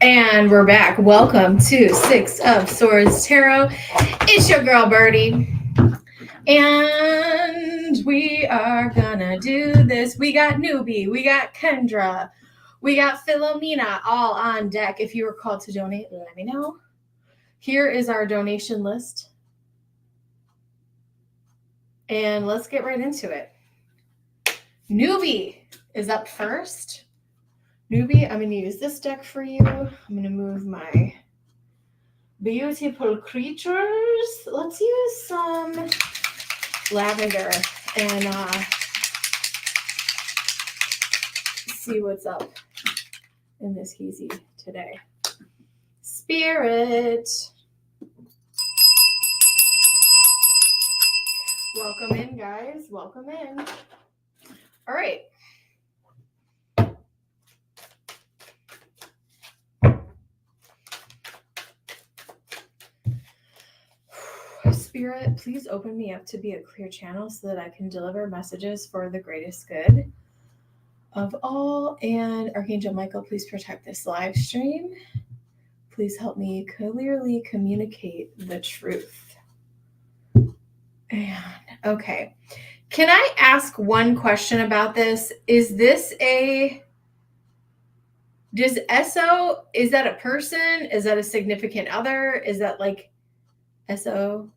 And we're back. Welcome to Six of Swords Tarot. It's your girl Birdie. And we are gonna do this. We got Newbie, we got Kendra, we got Philomena all on deck. If you were called to donate, let me know. Here is our donation list. And let's get right into it. Newbie is up first. Newbie, I'm going to use this deck for you. I'm going to move my beautiful creatures. Let's use some lavender and see what's up in this hazy today. Spirit. Welcome in, guys. Welcome in. All right. Spirit, please open me up to be a clear channel so that I can deliver messages for the greatest good of all. And Archangel Michael, please protect this live stream. Please help me clearly communicate the truth. And okay. Can I ask one question about this? Is this does SO, is that a person? Is that a significant other? Is that like SO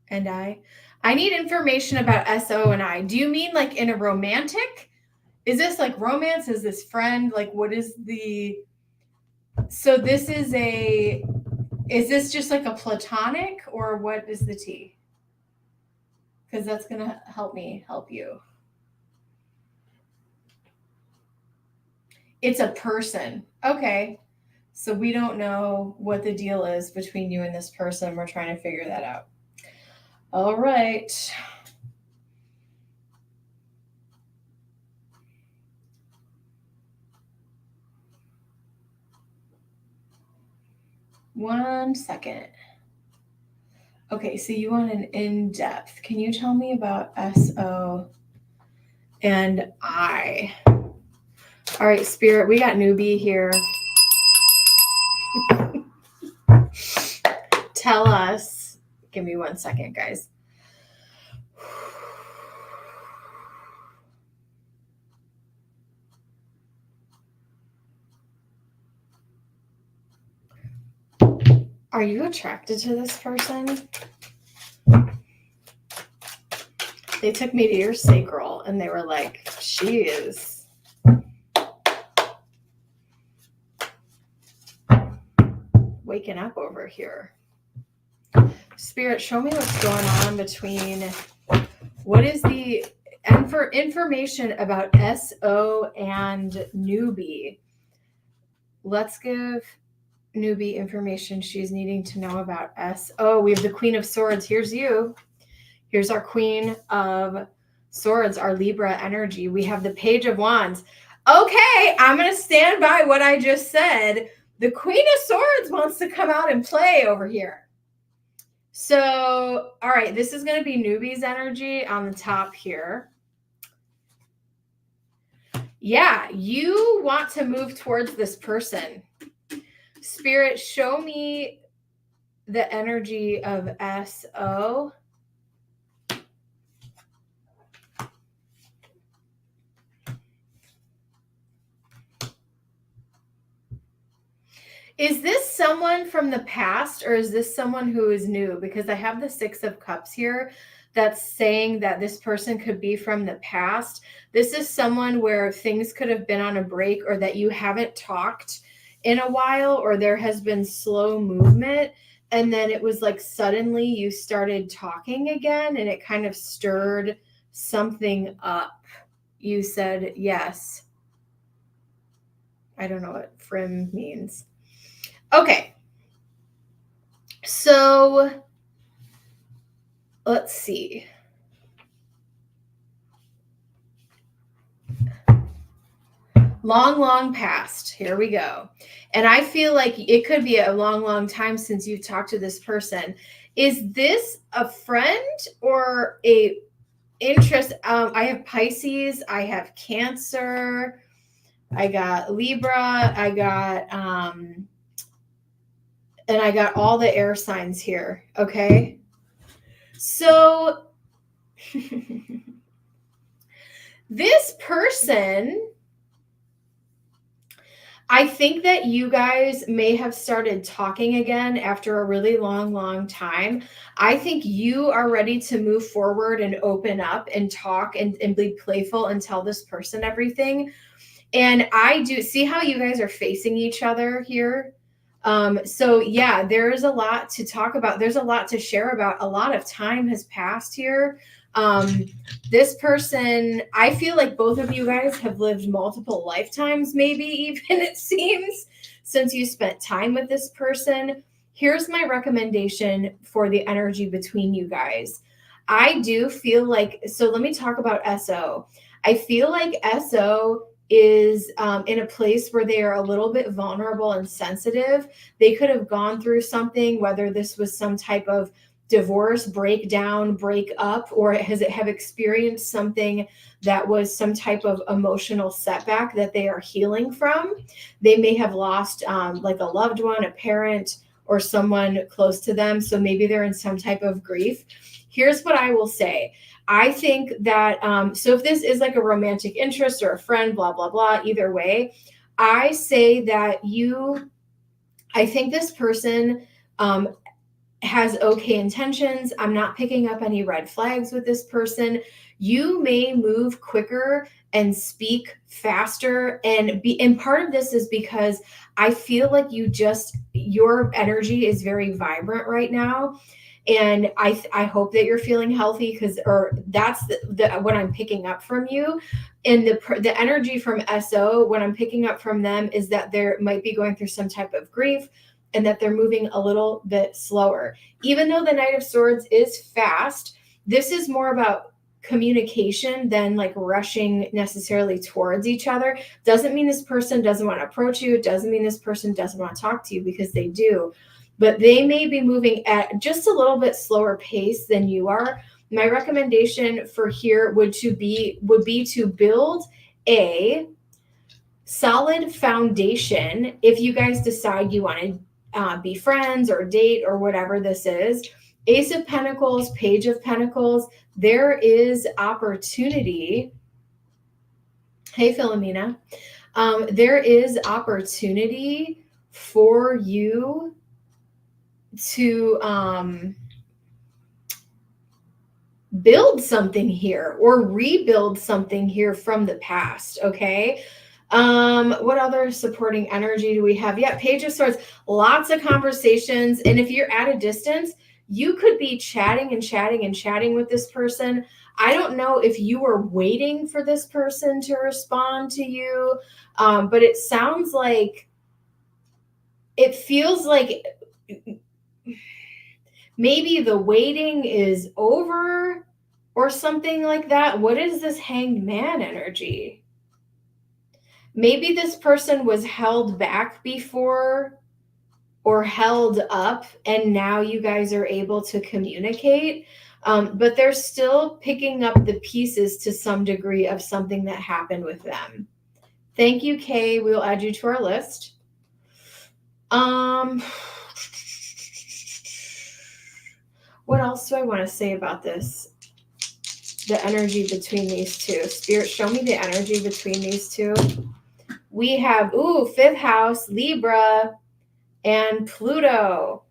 and I? I need information about SO and I. Do you mean like in a romantic? Is this like romance? Is this friend? Like what is the, so this is this just like a platonic or what is the T? Because that's going to help me help you. It's a person. Okay. So we don't know what the deal is between you and this person. We're trying to figure that out. All right. One second. Okay, so you want an in-depth. Can you tell me about SO and I? All right, Spirit, we got Newbie here. Tell us. Give me 1 second, guys. Are you attracted to this person? They took me to your sacral and they were like, she is waking up over here. Spirit, show me what's going on between, what is the, and for information about SO and Newbie, let's give Newbie information she's needing to know about SO. We have the Queen of Swords. Here's you. Here's our Queen of Swords, our Libra energy. We have the Page of Wands. Okay, I'm going to stand by what I just said. The Queen of Swords wants to come out and play over here. So, all right, this is going to be Newbie's energy on the top here. Yeah, you want to move towards this person. Spirit, show me the energy of SO. Is this someone from the past or is this someone who is new? Because I have the Six of Cups here that's saying that this person could be from the past. This is someone where things could have been on a break or that you haven't talked in a while or there has been slow movement. And then it was like suddenly you started talking again and it kind of stirred something up. You said yes. I don't know what frim means. Okay, so let's see. Long past. Here we go. And I feel like it could be a long time since you've talked to this person. Is this a friend or a interest? I have Pisces. I have Cancer. I got Libra, I got and I got all the air signs here, okay? So this person, I think that you guys may have started talking again after a really long time. I think you are ready to move forward and open up and talk and be playful and tell this person everything. And I do see how you guys are facing each other here. So yeah, there's a lot to talk about. There's a lot to share about. A lot of time has passed here. This person, I feel like both of you guys have lived multiple lifetimes, maybe even it seems, since you spent time with this person. Here's my recommendation for the energy between you guys. I do feel like, so let me talk about SO. I feel like SO is in a place where they are a little bit vulnerable and sensitive. They could have gone through something, whether this was some type of divorce, breakdown, break up, or has it have experienced something that was some type of emotional setback that they are healing from. They may have lost like a loved one, a parent, or someone close to them. So maybe they're in some type of grief. Here's what I will say. I think that, so if this is like a romantic interest or a friend, blah, blah, blah, either way, I say that I think this person has okay intentions. I'm not picking up any red flags with this person. You may move quicker and speak faster, and part of this is because I feel like your energy is very vibrant right now. And I hope that you're feeling healthy, that's what I'm picking up from you. And the energy from SO, what I'm picking up from them is that they might be going through some type of grief and that they're moving a little bit slower. Even though the Knight of Swords is fast, this is more about communication than like rushing necessarily towards each other. Doesn't mean this person doesn't want to approach you. It doesn't mean this person doesn't want to talk to you, because they do. But they may be moving at just a little bit slower pace than you are. My recommendation for here would be to build a solid foundation. If you guys decide you want to be friends or date or whatever this is, Ace of Pentacles, Page of Pentacles, there is opportunity. Hey, Philomena. There is opportunity for you to build something here or rebuild something here from the past. Okay. What other supporting energy do we have? Yeah, Page of Swords, lots of conversations. And if you're at a distance, you could be chatting with this person. I don't know if you were waiting for this person to respond to you, but it sounds like, it feels like maybe the waiting is over or something like that. What is this Hanged Man energy? Maybe this person was held back before or held up, and now you guys are able to communicate. But they're still picking up the pieces to some degree of something that happened with them. Thank you, Kay. We'll add you to our list. What else do I want to say about this? The energy between these two. Spirit, show me the energy between these two. We have, 5th house, Libra, and Pluto.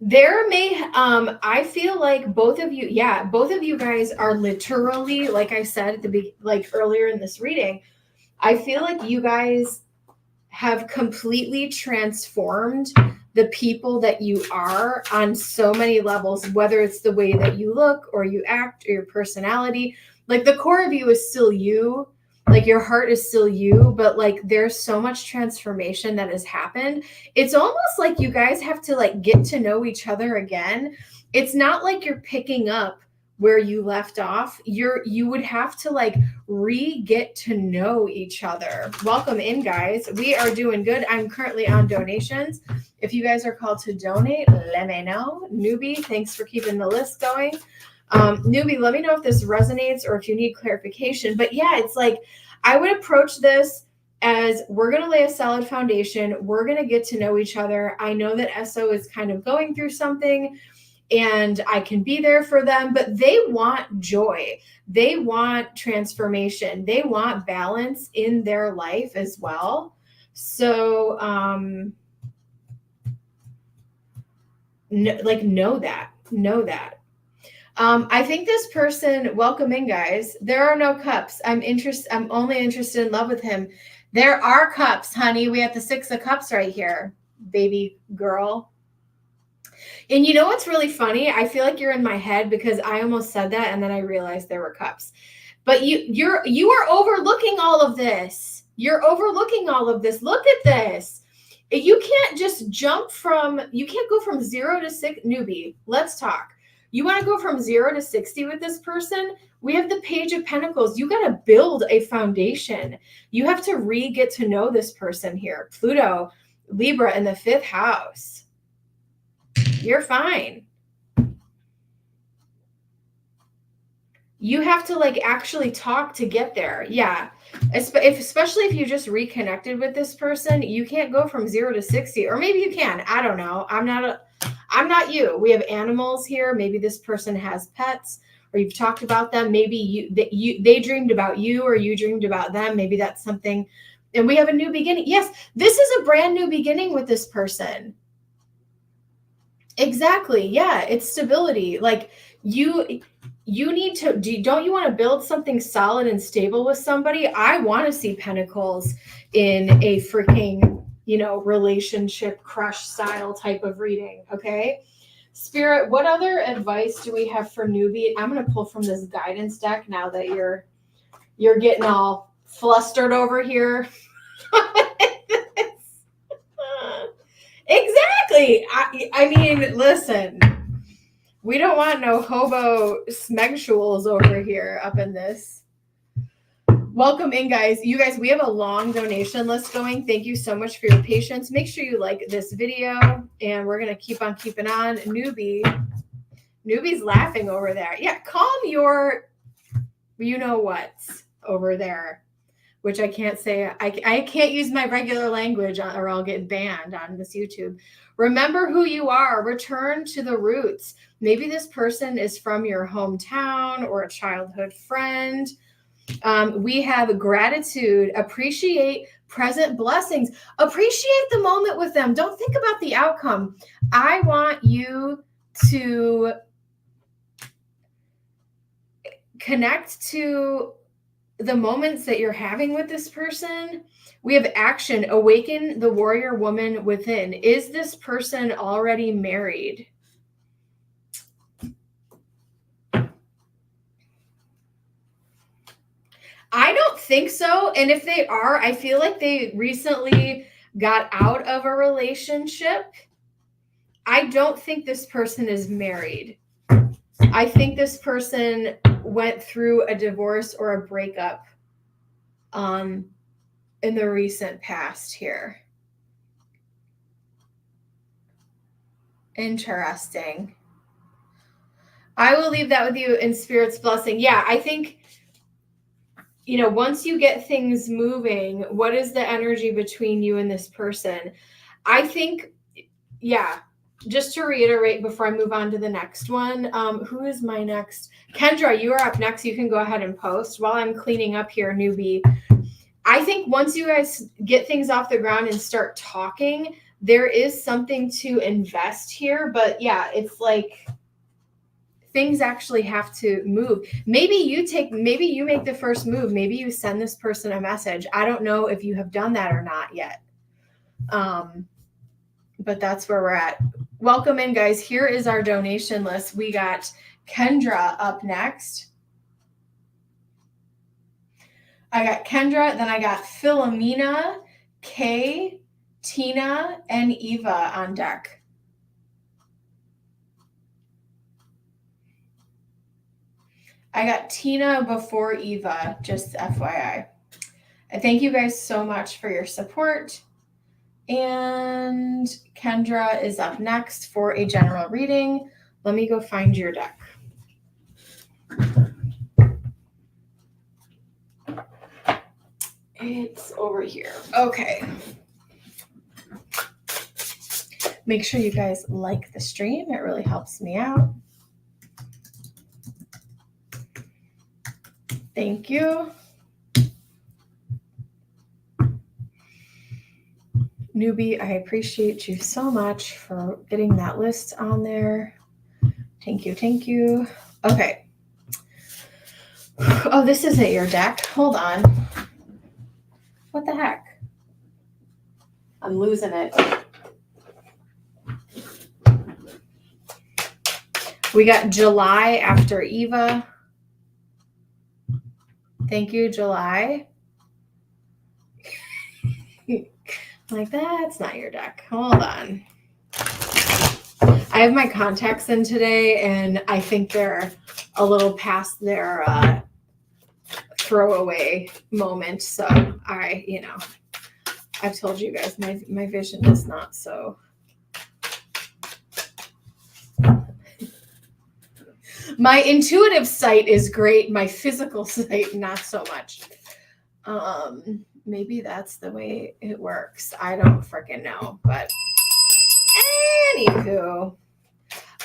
There may, I feel like both of you guys are literally, like I said at earlier in this reading, I feel like you guys have completely transformed the people that you are on so many levels, whether it's the way that you look or you act or your personality. Like the core of you is still you, like your heart is still you, but like there's so much transformation that has happened. It's almost like you guys have to like get to know each other again. It's not like you're picking up where you left off. You would have to like get to know each other. Welcome in, guys. We are doing good. I'm currently on donations. If you guys are called to donate, let me know. Newbie, thanks for keeping the list going. Newbie, let me know if this resonates or if you need clarification. But yeah, it's like I would approach this as we're going to lay a solid foundation. We're going to get to know each other. I know that SO is kind of going through something and I can be there for them, but they want joy. They want transformation. They want balance in their life as well. So, know that. I think this person, welcome in, guys. There are no cups. I'm only interested in love with him. There are cups, honey. We have the 6 of cups right here, baby girl. And you know what's really funny? I feel like you're in my head because I almost said that and then I realized there were cups. But you are overlooking all of this. You're overlooking all of this. Look at this. You can't just you can't go from 0 to 6. Newbie, let's talk. You want to go from 0 to 60 with this person? We have the Page of Pentacles. You got to build a foundation. You have to get to know this person here. Pluto, Libra in the 5th house. You're fine. You have to actually talk to get there. Yeah. Especially if you just reconnected with this person, you can't go from 0 to 60, or maybe you can. I don't know. I'm not you. We have animals here. Maybe this person has pets, or you've talked about them. Maybe they dreamed about you, or you dreamed about them. Maybe that's something. And we have a new beginning. Yes, this is a brand new beginning with this person. Exactly. Yeah, it's stability. You need to, don't you want to build something solid and stable with somebody? I want to see pentacles in a freaking, relationship crush style type of reading. Okay. Spirit, what other advice do we have for newbie? I'm going to pull from this guidance deck now that you're getting all flustered over here. Exactly. I mean, listen, we don't want no hobo smegsuals over here up in this. Welcome in, guys. You guys, we have a long donation list going. Thank you so much for your patience. Make sure you like this video, and we're going to keep on keeping on. Newbie's laughing over there. Yeah, calm your you-know-whats over there, which I can't say. I can't use my regular language or I'll get banned on this YouTube. Remember who you are. Return to the roots. Maybe this person is from your hometown or a childhood friend. We have gratitude. Appreciate present blessings. Appreciate the moment with them. Don't think about the outcome. I want you to connect to the moments that you're having with this person. We have action. Awaken the warrior woman within. Is this person already married? I don't think so. And if they are, I feel like they recently got out of a relationship. I don't think this person is married. I think this person went through a divorce or a breakup in the recent past here. Interesting. I will leave that with you in Spirit's blessing. Yeah, I think, once you get things moving, what is the energy between you and this person? I think, yeah, just to reiterate before I move on to the next one, who is my next? Kendra, you are up next. You can go ahead and post while I'm cleaning up here, newbie. I think once you guys get things off the ground and start talking, there is something to invest here. But yeah, it's like things actually have to move. Maybe you make the first move. Maybe you send this person a message. I don't know if you have done that or not yet. But that's where we're at. Welcome in, guys. Here is our donation list. We got Kendra up next. I got Kendra, then I got Philomena, Kay, Tina, and Eva on deck. I got Tina before Eva, just FYI. And thank you guys so much for your support. And Kendra is up next for a general reading. Let me go find your deck. It's over here. Okay. Make sure you guys like the stream. It really helps me out. Thank you. Newbie, I appreciate you so much for getting that list on there. Thank you. Thank you. Okay. Oh, this isn't your deck. Hold on. What the heck? I'm losing it. We got July after Eva. Thank you, July. Like, that's not your deck. Hold on. I have my contacts in today, and I think they're a little past their throwaway moment. So I've told you guys my vision is not so. My intuitive sight is great. My physical sight, not so much. Maybe that's the way it works. I don't freaking know. But anywho.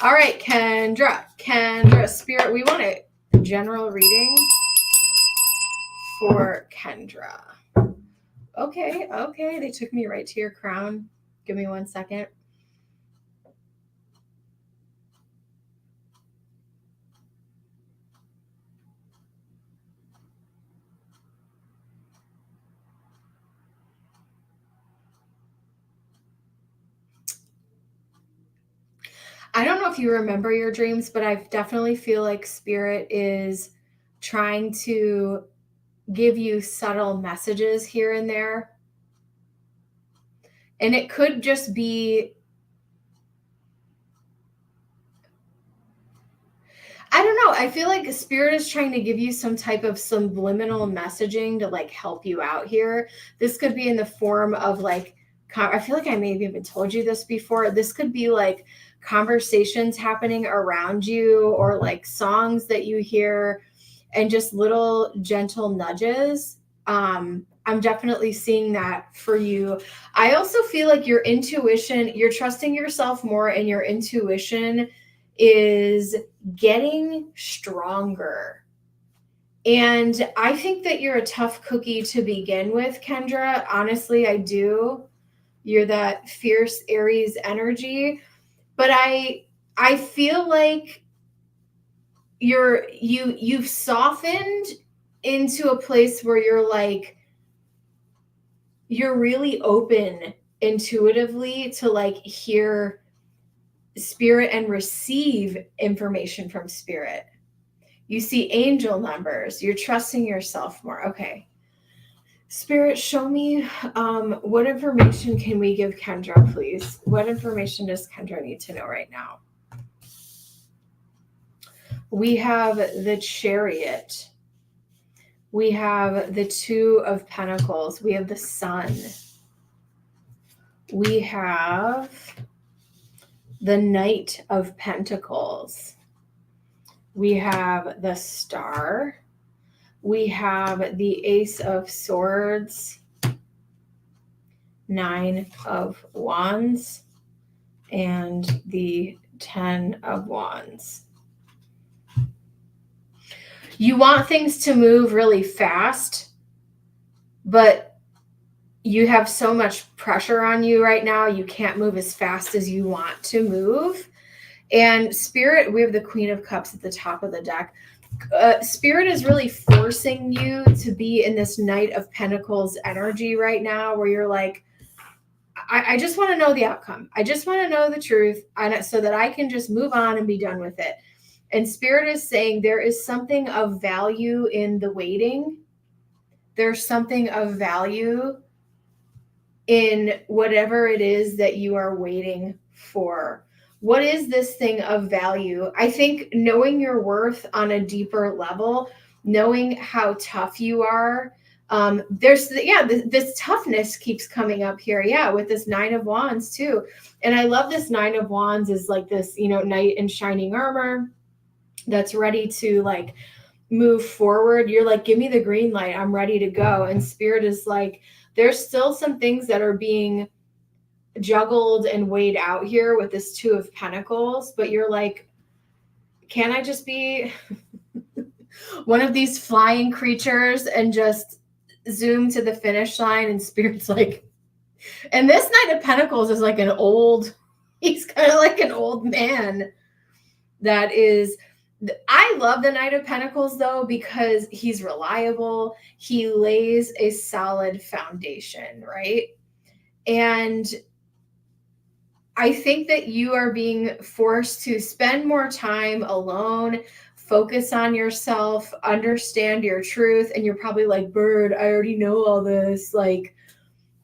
All right, Kendra, Spirit, we want a general reading for Kendra. Okay. They took me right to your crown. Give me 1 second. I don't know if you remember your dreams, but I definitely feel like Spirit is trying to give you subtle messages here and there. And it could just be, I don't know. I feel like Spirit is trying to give you some type of subliminal messaging to like help you out here. This could be in the form of like, I feel like I may have even told you this before. This could be like conversations happening around you, or like songs that you hear, and just little gentle nudges. I'm definitely seeing that for you. I also feel like your intuition, you're trusting yourself more, and your intuition is getting stronger. And I think that you're a tough cookie to begin with, Kendra. Honestly, I do. You're that fierce Aries energy. But I feel like you've softened into a place where you're like, you're really open intuitively to like hear Spirit and receive information from Spirit. You see angel numbers. You're trusting yourself more. Okay. Spirit, show me what information can we give Kendra, please? What information does Kendra need to know right now? We have the Chariot. We have the Two of Pentacles. We have the Sun. We have the Knight of Pentacles. We have the Star. We have the Ace of Swords, Nine of Wands, and the 10 of Wands. You want things to move really fast, but you have so much pressure on you right now. You can't move as fast as you want to move. And Spirit, we have the Queen of Cups at the top of the deck. Spirit is really forcing you to be in this Knight of Pentacles energy right now, where you're like, I just want to know the outcome. I just want to know the truth, so that I can just move on and be done with it. And Spirit is saying there is something of value in the waiting. There's something of value in whatever it is that you are waiting for. What is this thing of value? I think knowing your worth on a deeper level, knowing how tough you are. This toughness keeps coming up here. Yeah, with this Nine of Wands too. And I love this Nine of Wands is like this, knight in shining armor that's ready to like move forward. You're like, give me the green light. I'm ready to go. And Spirit is like, there's still some things that are being juggled and weighed out here with this Two of Pentacles, but you're like, can I just be one of these flying creatures and just zoom to the finish line? And Spirit's like, and this Knight of Pentacles is like he's kind of like an old man that is, I love the Knight of Pentacles though, because he's reliable. He lays a solid foundation, right? And I think that you are being forced to spend more time alone, focus on yourself, understand your truth. And you're probably like, Bird, I already know all this. Like,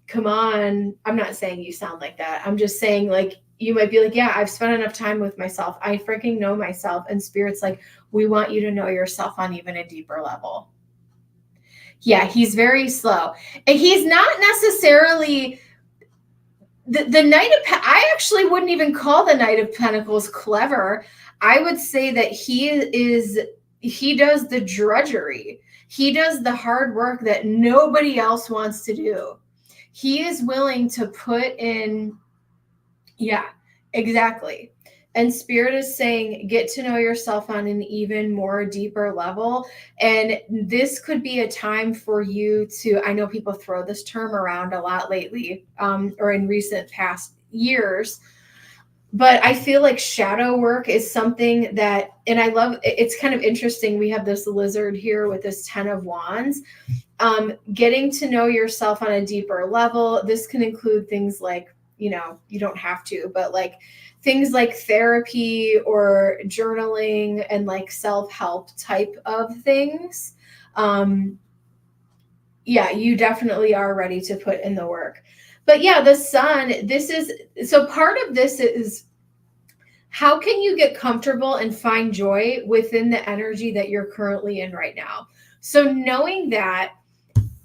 come on. I'm not saying you sound like that. I'm just saying, like, you might be like, yeah, I've spent enough time with myself. I freaking know myself. And Spirit's like, we want you to know yourself on even a deeper level. Yeah, he's very slow. And he's not necessarily the Knight of I actually wouldn't even call the Knight of Pentacles clever. I would say that he does the drudgery. He does the hard work that nobody else wants to do. He is willing to put in, yeah, exactly. And Spirit is saying, get to know yourself on an even more deeper level. And this could be a time for you to, I know people throw this term around a lot lately, or in recent past years, but I feel like shadow work is something that, and I love, it's kind of interesting. We have this lizard here with this 10 of Wands. Getting to know yourself on a deeper level. This can include things like, you don't have to, but like things like therapy or journaling and like self-help type of things. Yeah, you definitely are ready to put in the work. But yeah, the Sun, so part of this is, how can you get comfortable and find joy within the energy that you're currently in right now? So knowing that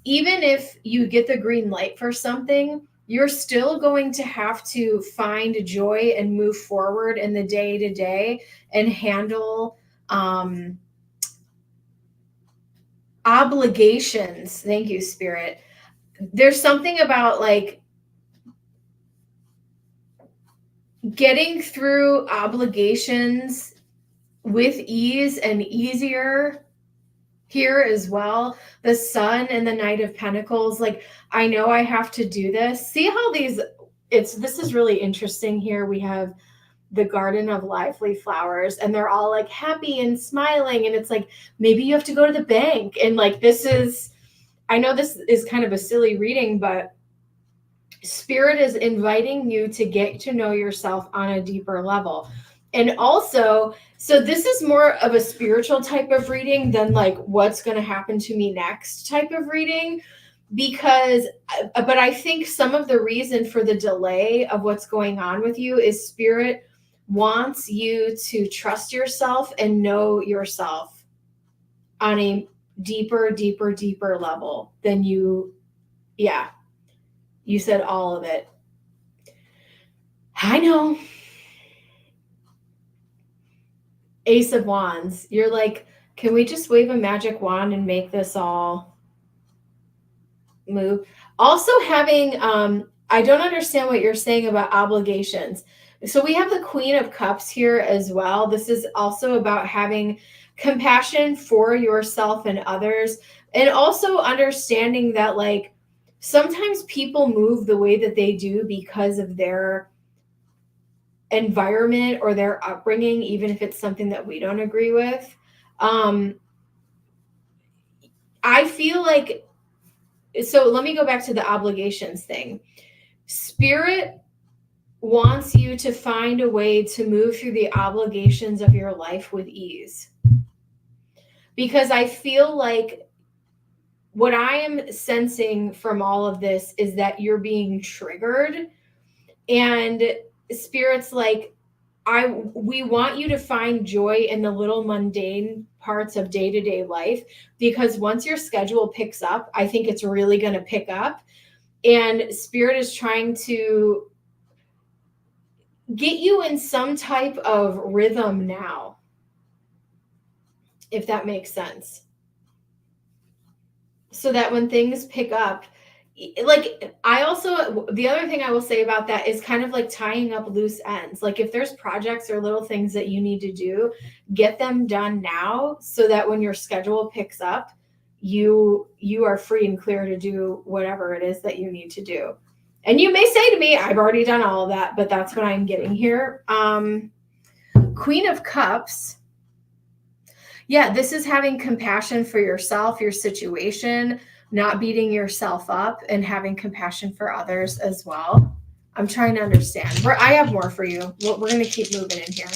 even if you get the green light for something, you're still going to have to find joy and move forward in the day to day and handle obligations. Thank you, Spirit. There's something about like getting through obligations with ease and easier here as well. The Sun and the Knight of Pentacles, like, I know I have to do this. See how this is really interesting here. We have the Garden of Lively Flowers and they're all like happy and smiling, and it's like, maybe you have to go to the bank, and like, I know this is kind of a silly reading, but Spirit is inviting you to get to know yourself on a deeper level. And also, so this is more of a spiritual type of reading than like what's going to happen to me next type of reading, but I think some of the reason for the delay of what's going on with you is Spirit wants you to trust yourself and know yourself on a deeper level than you. Yeah, you said all of it. I know. Ace of Wands. You're like, can we just wave a magic wand and make this all move? Also having, I don't understand what you're saying about obligations. So we have the Queen of Cups here as well. This is also about having compassion for yourself and others, and also understanding that like sometimes people move the way that they do because of their environment or their upbringing, even if it's something that we don't agree with. I feel like, so let me go back to the obligations thing. Spirit wants you to find a way to move through the obligations of your life with ease. Because I feel like what I am sensing from all of this is that you're being triggered, and Spirit's like, we want you to find joy in the little mundane parts of day-to-day life, because once your schedule picks up, I think it's really going to pick up, and Spirit is trying to get you in some type of rhythm now. if that makes sense. So that when things pick up, like I also, the other thing I will say about that is kind of like tying up loose ends. Like if there's projects or little things that you need to do, get them done now so that when your schedule picks up, you are free and clear to do whatever it is that you need to do. And you may say to me, I've already done all of that, but that's what I'm getting here. Queen of Cups. Yeah, this is having compassion for yourself, your situation, not beating yourself up, and having compassion for others as well. I'm trying to understand. I have more for you. We're going to keep moving in here.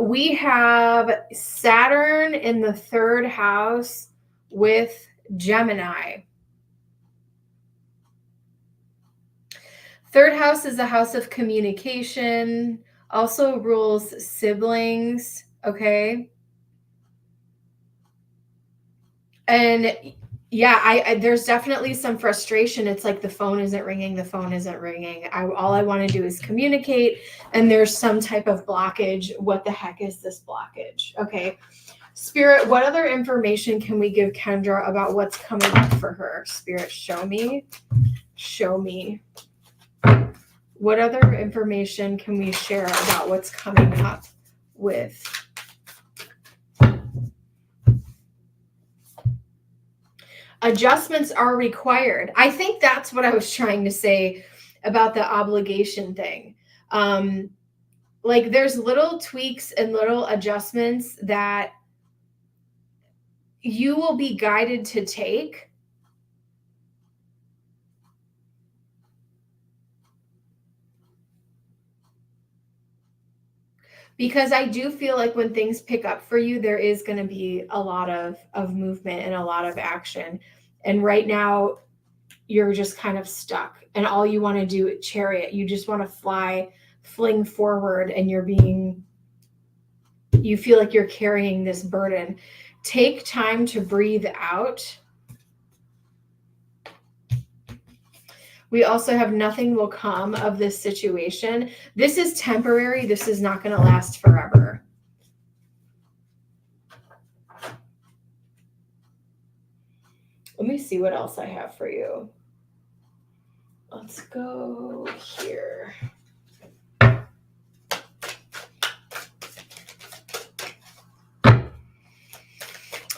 We have Saturn in the 3rd house with Gemini. 3rd house is a house of communication, also rules siblings, okay? And yeah, there's definitely some frustration. It's like the phone isn't ringing. All I want to do is communicate, and there's some type of blockage. What the heck is this blockage? Okay. Spirit, what other information can we give Kendra about what's coming up for her? Spirit, show me. Show me. What other information can we share about what's coming up with? Adjustments are required. I think that's what I was trying to say about the obligation thing. Like there's little tweaks and little adjustments that you will be guided to take. Because I do feel like when things pick up for you, there is going to be a lot of movement and a lot of action. And right now, you're just kind of stuck. And all you want to do, chariot, you just want to fling forward, and you feel like you're carrying this burden. Take time to breathe out. We also have nothing will come of this situation. This is temporary. This is not going to last forever. Let me see what else I have for you. Let's go here.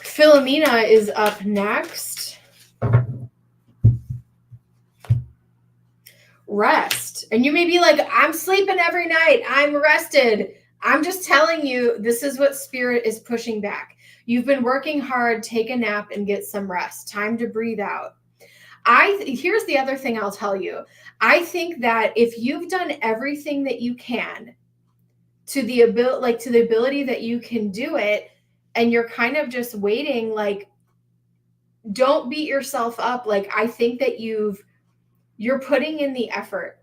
Philomena is up next. Rest. And you may be like, I'm sleeping every night. I'm rested. I'm just telling you, this is what Spirit is pushing back. You've been working hard. Take a nap and get some rest. Time to breathe out. Here's the other thing I'll tell you. I think that if you've done everything that you can to the ability that you can do it, and you're kind of just waiting, like, don't beat yourself up. Like, I think that you're putting in the effort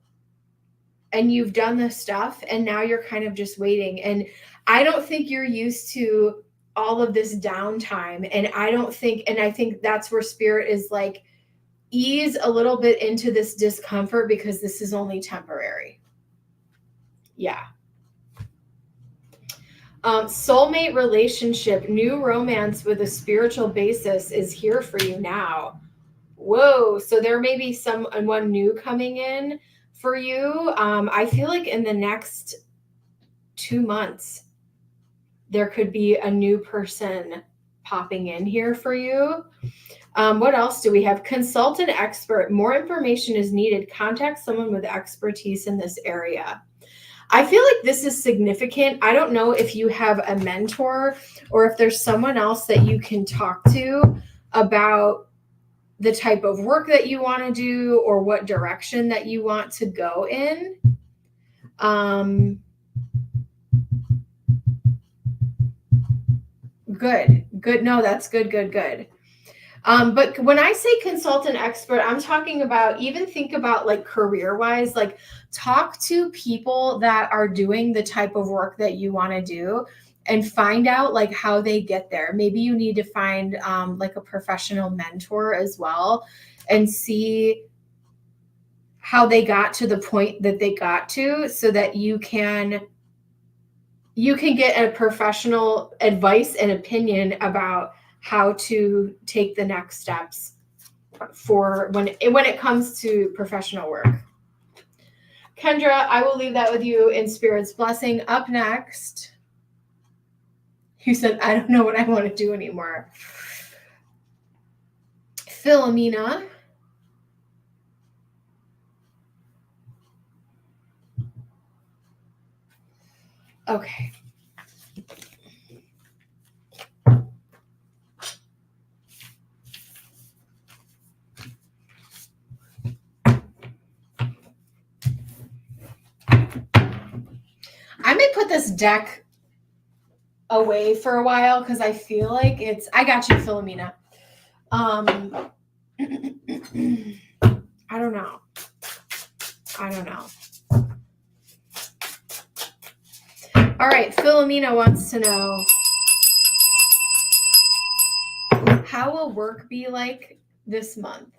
and you've done the stuff, and now you're kind of just waiting. And I don't think you're used to all of this downtime. And I think that's where Spirit is like, ease a little bit into this discomfort, because this is only temporary. Yeah. Soulmate relationship, new romance with a spiritual basis is here for you now. Whoa. So there may be someone new coming in for you. I feel like in the next 2 months, there could be a new person popping in here for you. What else do we have? Consult an expert. More information is needed. Contact someone with expertise in this area. I feel like this is significant. I don't know if you have a mentor or if there's someone else that you can talk to about the type of work that you want to do or what direction that you want to go in. Good. No, that's good. But when I say consultant expert, I'm talking about, even think about like career-wise, like talk to people that are doing the type of work that you want to do and find out like how they get there. Maybe you need to find like a professional mentor as well and see how they got to the point that they got to, so that you can you can get a professional advice and opinion about how to take the next steps for when it comes to professional work. Kendra, I will leave that with you in Spirit's blessing. Up next, you said, I don't know what I want to do anymore. Philomena. Okay. I may put this deck away for a while because I feel like I got you, Philomena. I don't know. All right, Philomena wants to know, how will work be like this month?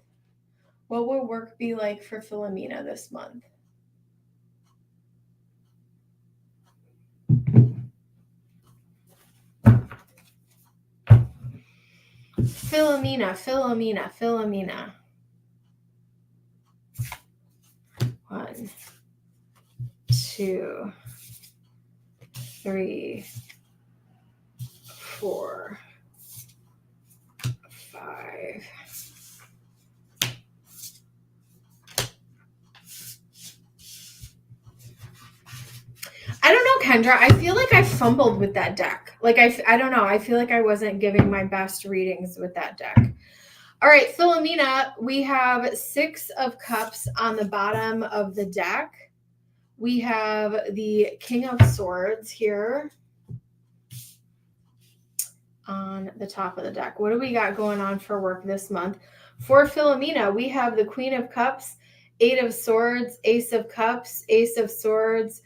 What will work be like for Philomena this month? Philomena. 1, 2, 3, 4, 5. I don't know, Kendra. I feel like I fumbled with that deck. Like I don't know. I feel like I wasn't giving my best readings with that deck. All right, Philomena, we have 6 of Cups on the bottom of the deck. We have the King of Swords here on the top of the deck. What do we got going on for work this month? For Philomena, we have the Queen of Cups, 8 of Swords, Ace of Cups, Ace of Swords.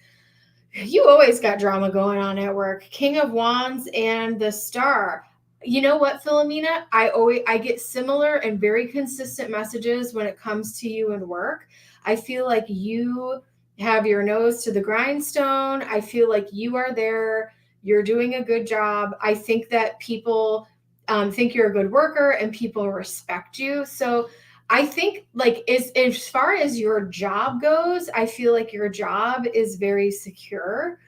You always got drama going on at work. King of Wands and the Star. You know what, Philomena? I get similar and very consistent messages when it comes to you and work. I feel like you have your nose to the grindstone. I feel like you are there. You're doing a good job. I think that people think you're a good worker and people respect you. So I think, like, as far as your job goes, I feel like your job is very secure.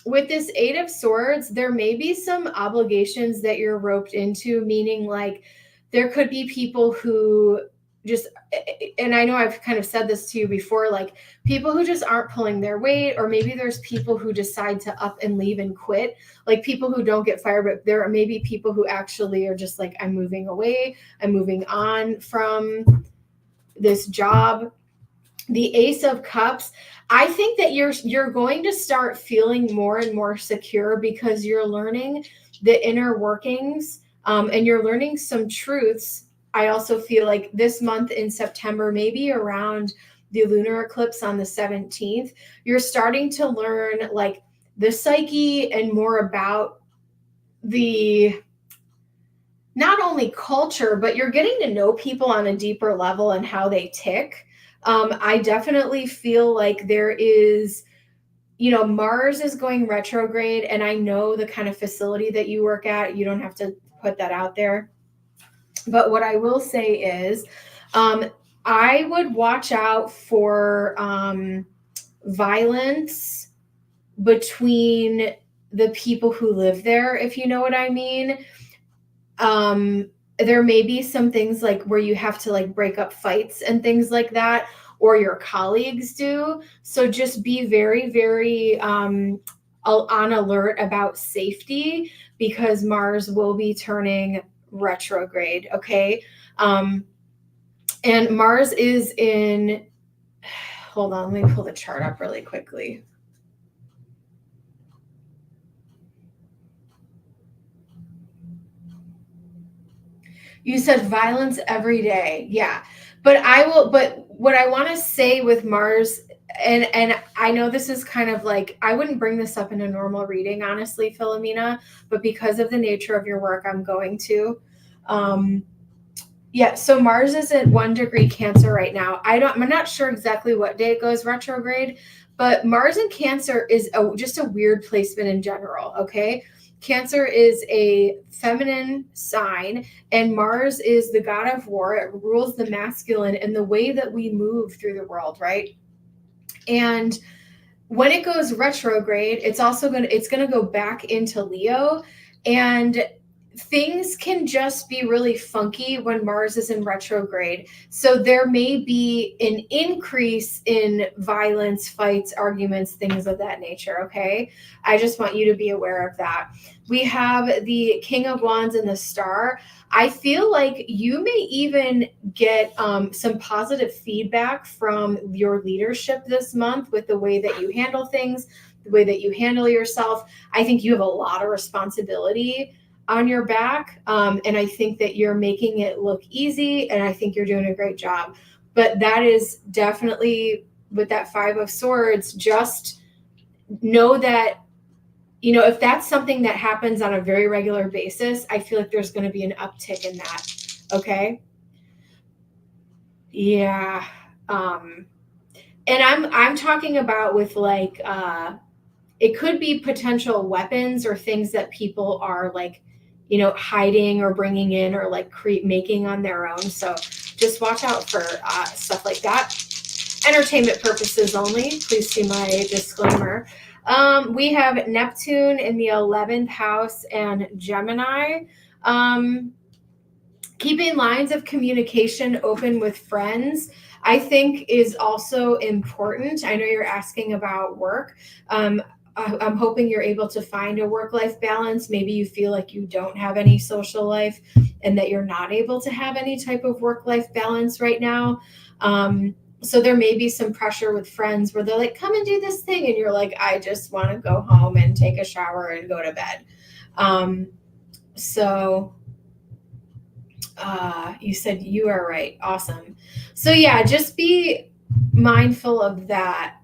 With this 8 of Swords, there may be some obligations that you're roped into, meaning like there could be people who just, and I know I've kind of said this to you before, like people who just aren't pulling their weight, or maybe there's people who decide to up and leave and quit, like people who don't get fired, but there are maybe people who actually are just like, I'm moving away, I'm moving on from this job. The Ace of Cups, I think that you're going to start feeling more and more secure because you're learning the inner workings, and you're learning some truths. I also feel like this month in September, maybe around the lunar eclipse on the 17th, you're starting to learn like the psyche and more about the not only culture, but you're getting to know people on a deeper level and how they tick. I definitely feel like there is, Mars is going retrograde, and I know the kind of facility that you work at, you don't have to put that out there. But what I will say is, I would watch out for violence between the people who live there, if you know what I mean. There may be some things like where you have to like break up fights and things like that, or your colleagues do. So just be very, very on alert about safety, because Mars will be turning retrograde. Okay. And Mars is in, hold on, let me pull the chart up really quickly. You said violence every day. Yeah. But what I want to say with Mars, and I know this is kind of like, I wouldn't bring this up in a normal reading, honestly, Philomena, but because of the nature of your work, I'm going to. Yeah, so Mars is at 1 degree Cancer right now. I'm not sure exactly what day it goes retrograde, But Mars in Cancer is just a weird placement in general, okay? Cancer is a feminine sign, and Mars is the god of war. It rules the masculine and the way that we move through the world, right? And when it goes retrograde, it's going to go back into Leo, and things can just be really funky when Mars is in retrograde. So there may be an increase in violence, fights, arguments, things of that nature, okay? I just want you to be aware of that. We have the King of Wands and the Star. I feel like you may even get some positive feedback from your leadership this month with the way that you handle things, the way that you handle yourself. I think you have a lot of responsibility on your back. And I think that you're making it look easy, and I think you're doing a great job. But that is definitely, with that Five of Swords, just know that, you know, if that's something that happens on a very regular basis, I feel like there's going to be an uptick in that. Okay. Yeah. And I'm talking about with like, it could be potential weapons or things that people are like, you know, hiding or bringing in or like making on their own. So just watch out for stuff like that. Entertainment purposes only. Please see my disclaimer. We have Neptune in the 11th house and Gemini. Keeping lines of communication open with friends, I think, is also important. I know you're asking about work. I'm hoping you're able to find a work-life balance. Maybe you feel like you don't have any social life and that you're not able to have any type of work-life balance right now. So there may be some pressure with friends where they're like, come and do this thing. And you're like, I just want to go home and take a shower and go to bed. You said you are right. Awesome. So yeah, just be mindful of that.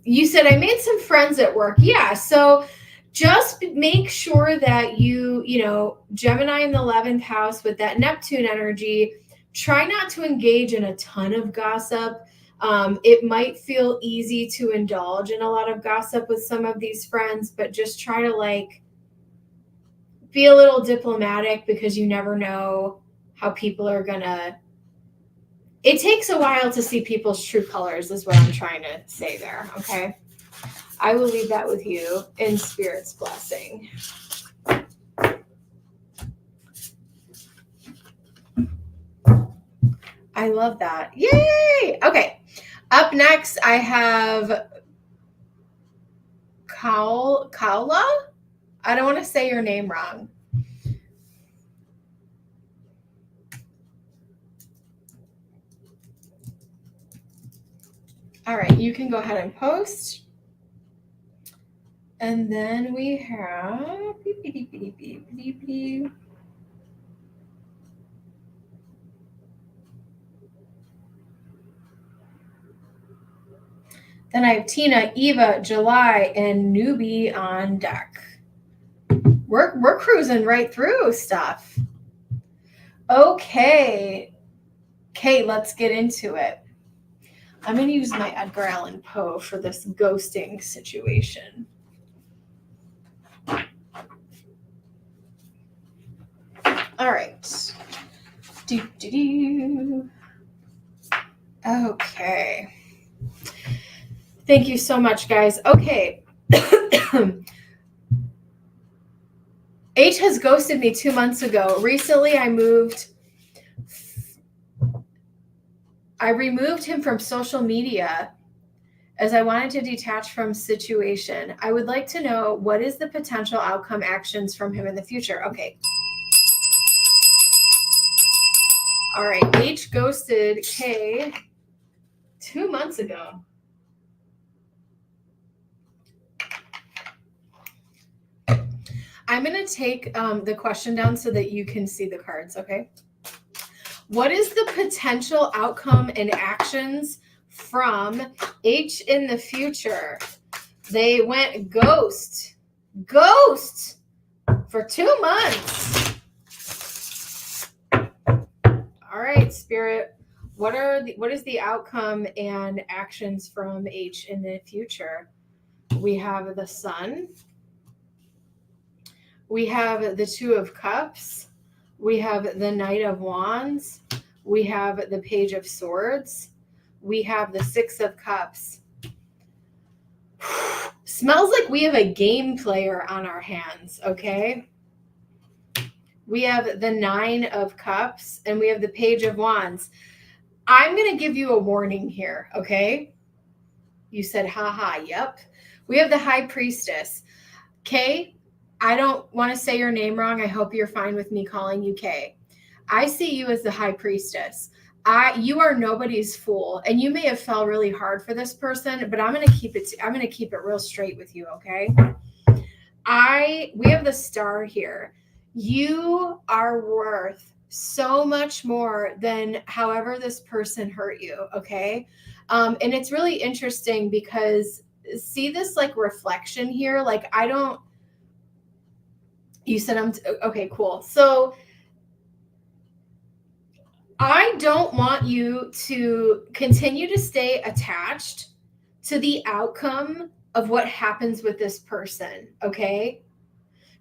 You said I made some friends at work. Yeah. So just make sure that you know, Gemini in the 11th house with that Neptune energy, try not to engage in a ton of gossip. It might feel easy to indulge in a lot of gossip with some of these friends, but just try to like be a little diplomatic, because you never know how people are gonna. It takes a while to see people's true colors, is what I'm trying to say there. Okay. I will leave that with you in Spirit's blessing. I love that. Yay! Okay. Up next, I have Kaula. I don't want to say your name wrong. All right, you can go ahead and post. And then we have Then I have Tina, Eva, July, and Newbie on deck. We're cruising right through stuff. Okay, let's get into it. I'm going to use my Edgar Allan Poe for this ghosting situation. All right. Okay. Thank you so much, guys. Okay. H has ghosted me 2 months ago. Recently, I removed him from social media as I wanted to detach from situation. I would like to know, what is the potential outcome actions from him in the future? Okay. All right. H ghosted K 2 months ago. I'm going to take the question down so that you can see the cards, okay? What is the potential outcome and actions from H in the future? They went ghost for 2 months. All right, Spirit. What is the outcome and actions from H in the future? We have the Sun. We have the Two of Cups. We have the Knight of Wands. We have the Page of Swords. We have the Six of Cups. Smells like we have a game player on our hands, okay? We have the Nine of Cups and we have the Page of Wands. I'm going to give you a warning here, okay? You said, haha, yep. We have the High Priestess. Kay, I don't want to say your name wrong. I hope you're fine with me calling you Kay. I see you as the High Priestess. You are nobody's fool, and you may have fell really hard for this person, but I'm going to keep it real straight with you, okay? We have the Star here. You are worth so much more than however this person hurt you, okay? And it's really interesting because see this like reflection here? Like you said okay, cool. So I don't want you to continue to stay attached to the outcome of what happens with this person, okay?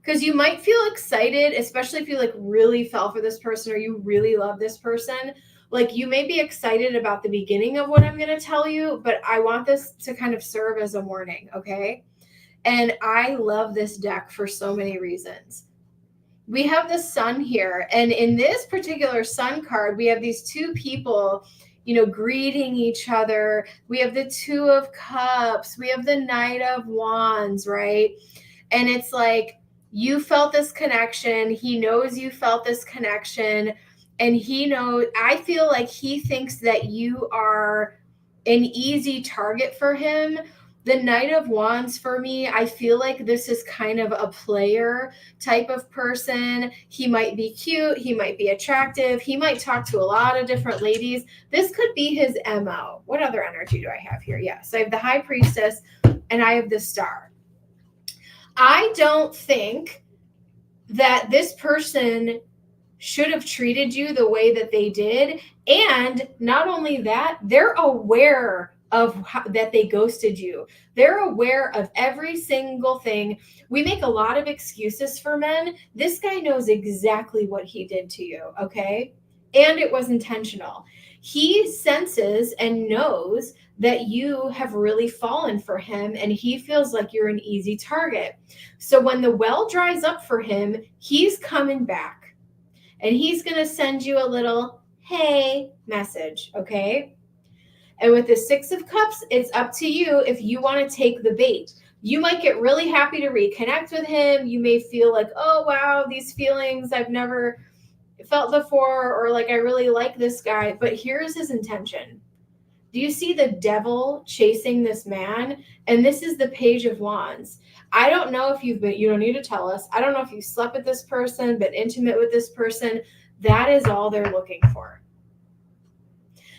Because you might feel excited, especially if you like really fell for this person or you really love this person. Like you may be excited about the beginning of what I'm going to tell you, but I want this to kind of serve as a warning, okay? And I love this deck for so many reasons. We have the Sun here, and in this particular Sun card, we have these two people, greeting each other. We have the Two of Cups. We have the Knight of Wands, right? And it's like, you felt this connection. He knows you felt this connection. And I feel like he thinks that you are an easy target for him. The Knight of Wands for me, I feel like this is kind of a player type of person. He might be cute. He might be attractive. He might talk to a lot of different ladies. This could be his MO. What other energy do I have here? Yes, I have the High Priestess and I have the Star. I don't think that this person should have treated you the way that they did. And not only that, they're aware of that they ghosted you. They're aware of every single thing. We make a lot of excuses for men. This guy knows exactly what he did to you, okay? And it was intentional. He senses and knows that you have really fallen for him and he feels like you're an easy target. So when the well dries up for him, he's coming back and he's going to send you a little hey message, okay? And with the Six of Cups, it's up to you if you want to take the bait. You might get really happy to reconnect with him. You may feel like, oh, wow, these feelings I've never felt before, or like I really like this guy. But here's his intention. Do you see the devil chasing this man? And this is the Page of Wands. I don't know if you don't need to tell us. I don't know if you slept with this person, been intimate with this person. That is all they're looking for.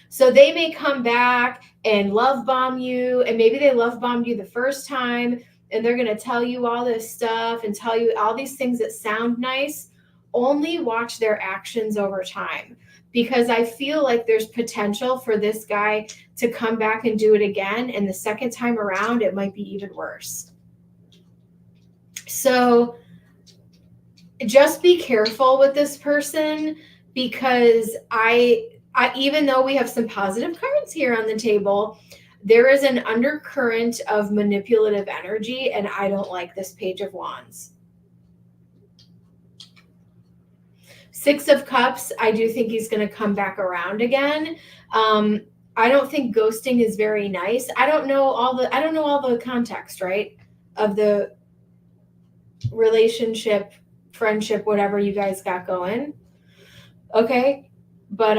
So they may come back and love bomb you, and maybe they love bombed you the first time, and they're going to tell you all this stuff and tell you all these things that sound nice. Only watch their actions over time, because I feel like there's potential for this guy to come back and do it again, and the second time around, it might be even worse. So just be careful with this person, because even though we have some positive cards here on the table, there is an undercurrent of manipulative energy, and I don't like this Page of Wands. Six of Cups, I do think he's going to come back around again. I don't think ghosting is very nice. I don't know all the context, right, of the relationship, friendship, whatever you guys got going. Okay. But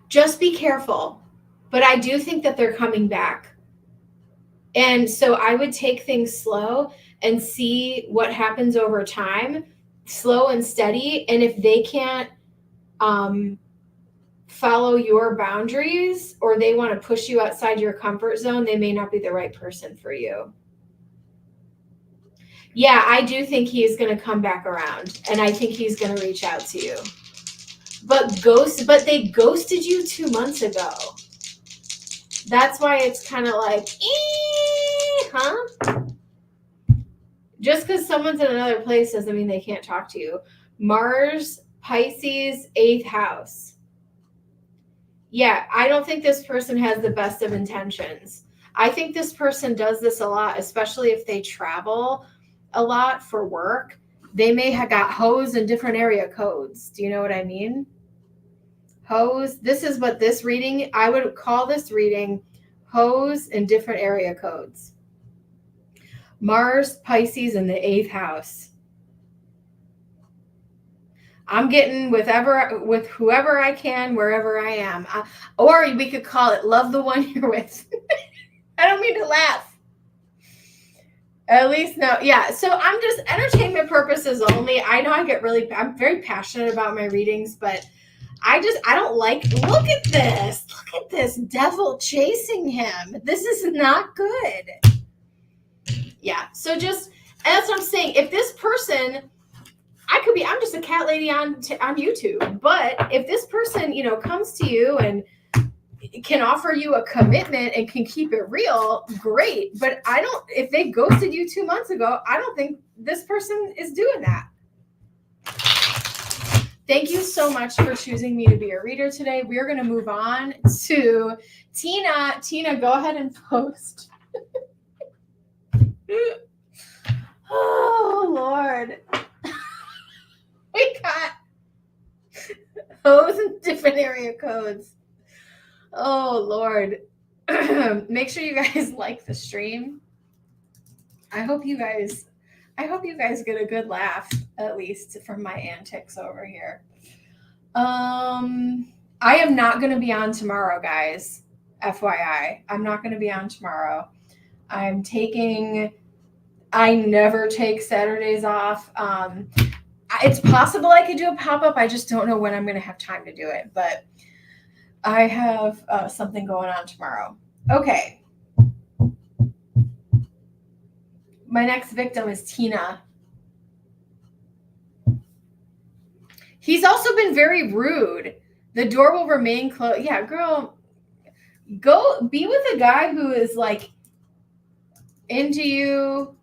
just be careful. But I do think that they're coming back. And so I would take things slow and see what happens over time, slow and steady. And if they can't follow your boundaries, or they want to push you outside your comfort zone, they may not be the right person for you. Yeah, I do think he's going to come back around, and I think he's going to reach out to you. But they ghosted you 2 months ago. That's why it's kind of like, huh? Just because someone's in another place doesn't mean they can't talk to you. Mars, Pisces, 8th house. Yeah, I don't think this person has the best of intentions. I think this person does this a lot, especially if they travel a lot for work. They may have got hoes in different area codes. Do you know what I mean? Hoes. This is what this reading, I would call this reading hoes in different area codes. Mars, Pisces, in the 8th house. I'm getting with whoever I can, wherever I am. Or we could call it love the one you're with. I don't mean to laugh. At least no. Yeah. So I'm just entertainment purposes only. I know I'm very passionate about my readings, but I don't like, look at this. Look at this devil chasing him. This is not good. Yeah. So that's what I'm saying. If this person, I'm just a cat lady on YouTube, but if this person, comes to you and can offer you a commitment and can keep it real, great. But if they ghosted you 2 months ago, I don't think this person is doing that. Thank you so much for choosing me to be a reader today. We're going to move on to Tina. Tina, go ahead and post. Oh, Lord. We got hoes in different area codes. Oh, Lord. Make sure you guys like the stream. I hope you guys get a good laugh, at least from my antics over here. I am not going to be on tomorrow, guys. FYI, I'm not going to be on tomorrow. I never take Saturdays off. It's possible I could do a pop-up. I just don't know when I'm going to have time to do it, but I have something going on tomorrow. Okay. My next victim is Tina. He's also been very rude. The door will remain closed. Yeah, girl, go be with a guy who is like into you,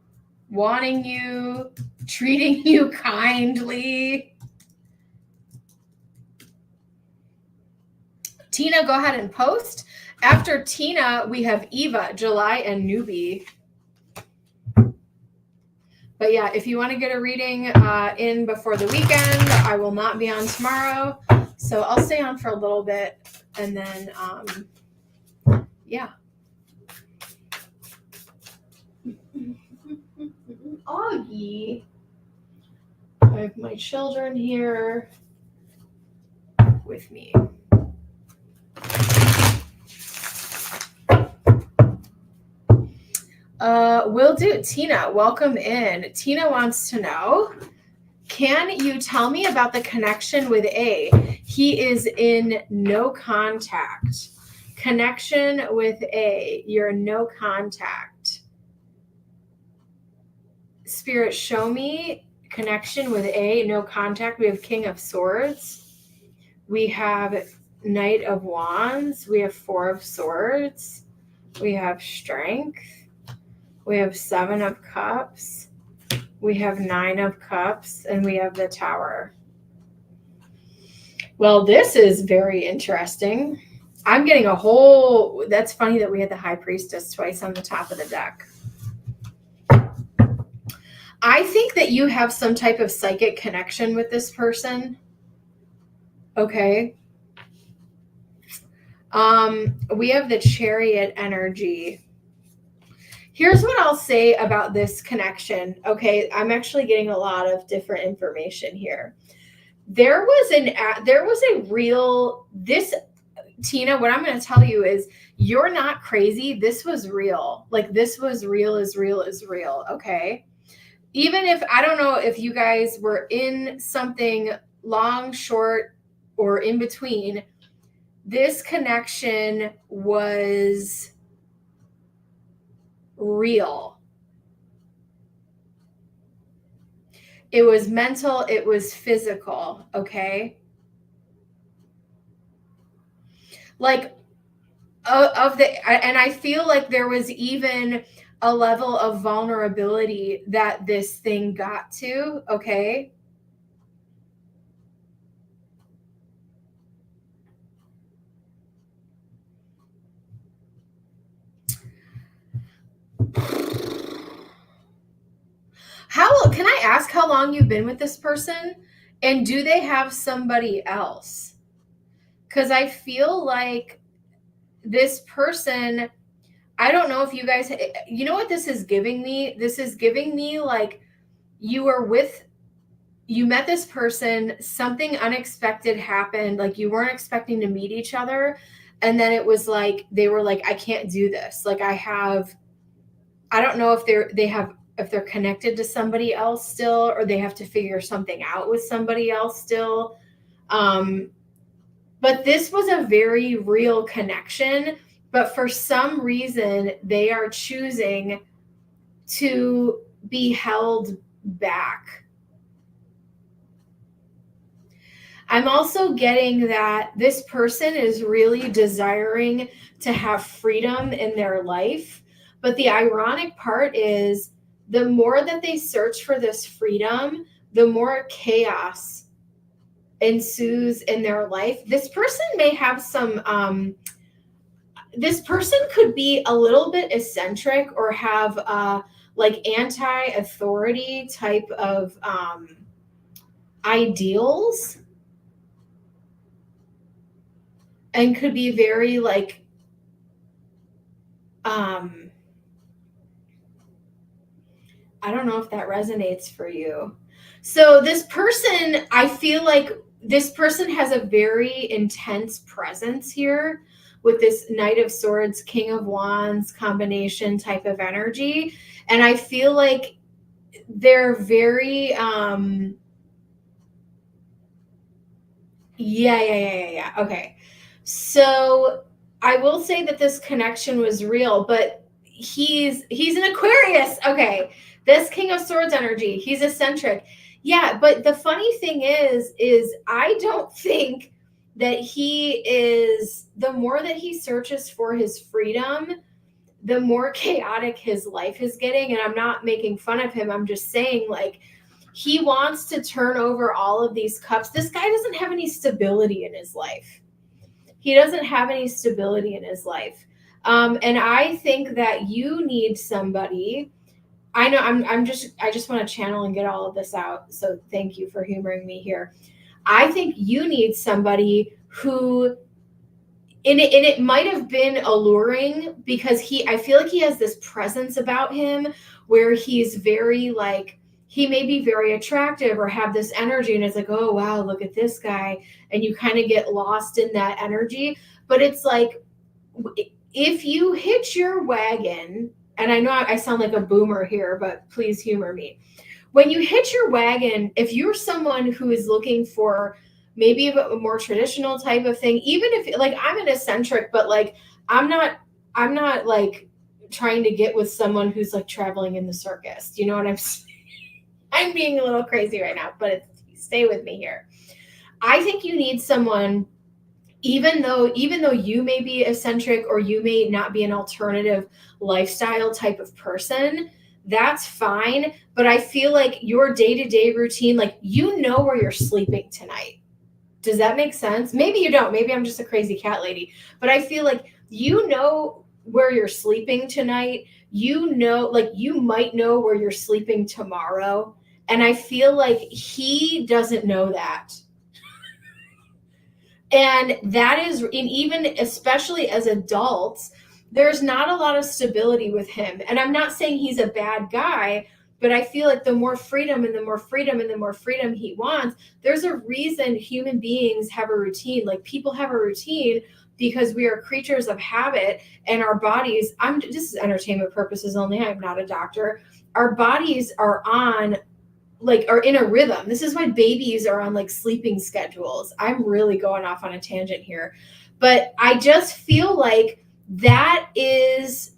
wanting you, treating you kindly. Tina, go ahead and post. After Tina, we have Eva, July, and Newbie. But yeah, if you want to get a reading in before the weekend, I will not be on tomorrow. So I'll stay on for a little bit. And then, yeah. Augie. I have my children here with me. Will do. Tina, welcome in. Tina wants to know, can you tell me about the connection with A? He is in no contact. Connection with A. You're no contact. Spirit, show me connection with A, no contact. We have King of Swords. We have Knight of Wands. We have Four of Swords. We have Strength. We have 7 of Cups. We have 9 of Cups. And we have the Tower. Well, this is very interesting. I'm getting that's funny that we had the High Priestess twice on the top of the deck. I think that you have some type of psychic connection with this person. Okay. We have the Chariot energy. Here's what I'll say about this connection. Okay, I'm actually getting a lot of different information here. There was Tina, what I'm going to tell you is you're not crazy. This was real. Like, this was real is real is real. Okay. Even if, I don't know if you guys were in something long, short, or in between, this connection was real. It was mental. It was physical. Okay. Like, and I feel like there was even a level of vulnerability that this thing got to. Okay. Can I ask how long you've been with this person? And do they have somebody else? Because I feel like this person, I don't know if you guys, you know what this is giving me? This is giving me like you met this person, something unexpected happened, like you weren't expecting to meet each other. And then it was like, they were like, I can't do this. Like I don't know if if they're connected to somebody else still, or they have to figure something out with somebody else still. But this was a very real connection, but for some reason they are choosing to be held back. I'm also getting that this person is really desiring to have freedom in their life. But the ironic part is the more that they search for this freedom, the more chaos ensues in their life. This person may have some, this person could be a little bit eccentric or have like anti-authority type of ideals. And could be very like, I don't know if that resonates for you. So this person, I feel like this person has a very intense presence here with this Knight of Swords, King of Wands combination type of energy. And I feel like they're very, yeah. Okay. So I will say that this connection was real, but he's an Aquarius. Okay. This King of Swords energy, he's eccentric. Yeah, but the funny thing is I don't think that the more that he searches for his freedom, the more chaotic his life is getting. And I'm not making fun of him. I'm just saying, like, he wants to turn over all of these cups. This guy doesn't have any stability in his life. He doesn't have any stability in his life. And I think that you need somebody. I know I just want to channel and get all of this out. So thank you for humoring me here. I think you need somebody who, and it might have been alluring because I feel like he has this presence about him where he's very like, he may be very attractive or have this energy, and it's like, oh wow, look at this guy, and you kind of get lost in that energy. But it's like, if you hitch your wagon, and I know I sound like a boomer here, but please humor me. When you hitch your wagon, if you're someone who is looking for maybe a more traditional type of thing, even if like I'm an eccentric, but like I'm not like trying to get with someone who's like traveling in the circus. You know what I'm saying? I'm being a little crazy right now, but stay with me here. I think you need someone, even though you may be eccentric or you may not be an alternative lifestyle type of person, that's fine. But I feel like your day-to-day routine, like, you know where you're sleeping tonight. Does that make sense? Maybe you don't. Maybe I'm just a crazy cat lady. But I feel like you know where you're sleeping tonight. You know, like, you might know where you're sleeping tomorrow. And I feel like he doesn't know that. And that is, and even especially as adults, there's not a lot of stability with him. And I'm not saying he's a bad guy, but I feel like the more freedom and the more freedom and the more freedom he wants, there's a reason human beings have a routine. Like, people have a routine because we are creatures of habit, and our bodies, this is entertainment purposes only, I'm not a doctor. Our bodies are in a rhythm. This is why babies are on like sleeping schedules. I'm really going off on a tangent here, but I just feel like that is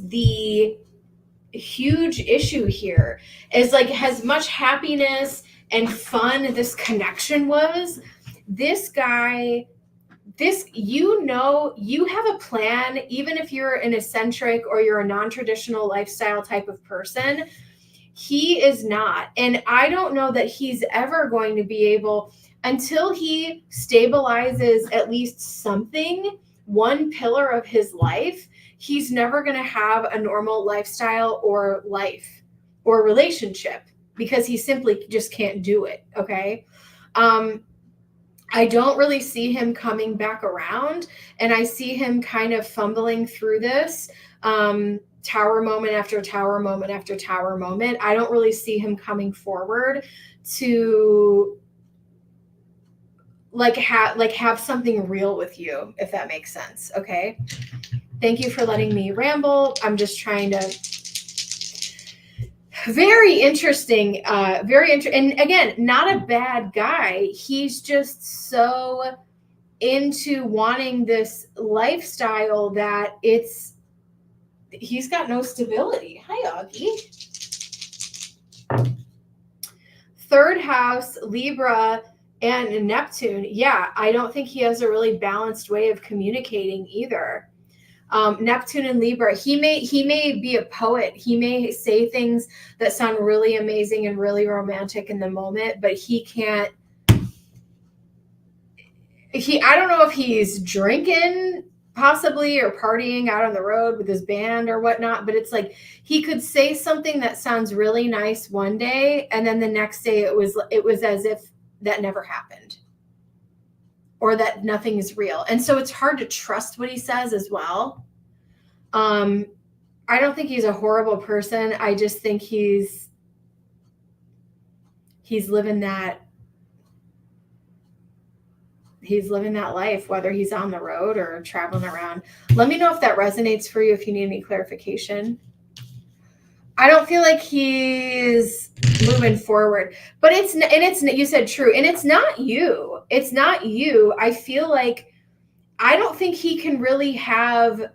the huge issue here is like as much happiness and fun this connection was, this guy, you have a plan, even if you're an eccentric or you're a non-traditional lifestyle type of person. He is not. And I don't know that he's ever going to be able, until he stabilizes at least something, one pillar of his life, he's never going to have a normal lifestyle or life or relationship, because he simply just can't do it. Okay. I don't really see him coming back around, and I see him kind of fumbling through this. Tower moment after tower moment after tower moment. I don't really see him coming forward to have something real with you, if that makes sense. Okay. Thank you for letting me ramble. I'm just trying to. Very interesting. And again, not a bad guy. He's just so into wanting this lifestyle that he's got no stability. Hi, Augie. Third house, Libra and Neptune. Yeah, I don't think he has a really balanced way of communicating either. Neptune and Libra, he may be a poet. He may say things that sound really amazing and really romantic in the moment, but I don't know if he's drinking possibly or partying out on the road with his band or whatnot, but it's like he could say something that sounds really nice one day, and then the next day it was as if that never happened, or that nothing is real. And so it's hard to trust what he says as well. I don't think he's a horrible person. I just think he's living that life, whether he's on the road or traveling around. Let me know if that resonates for you, if you need any clarification. I don't feel like he's moving forward, but you said true. And it's not you. It's not you. I feel like, I don't think he can really have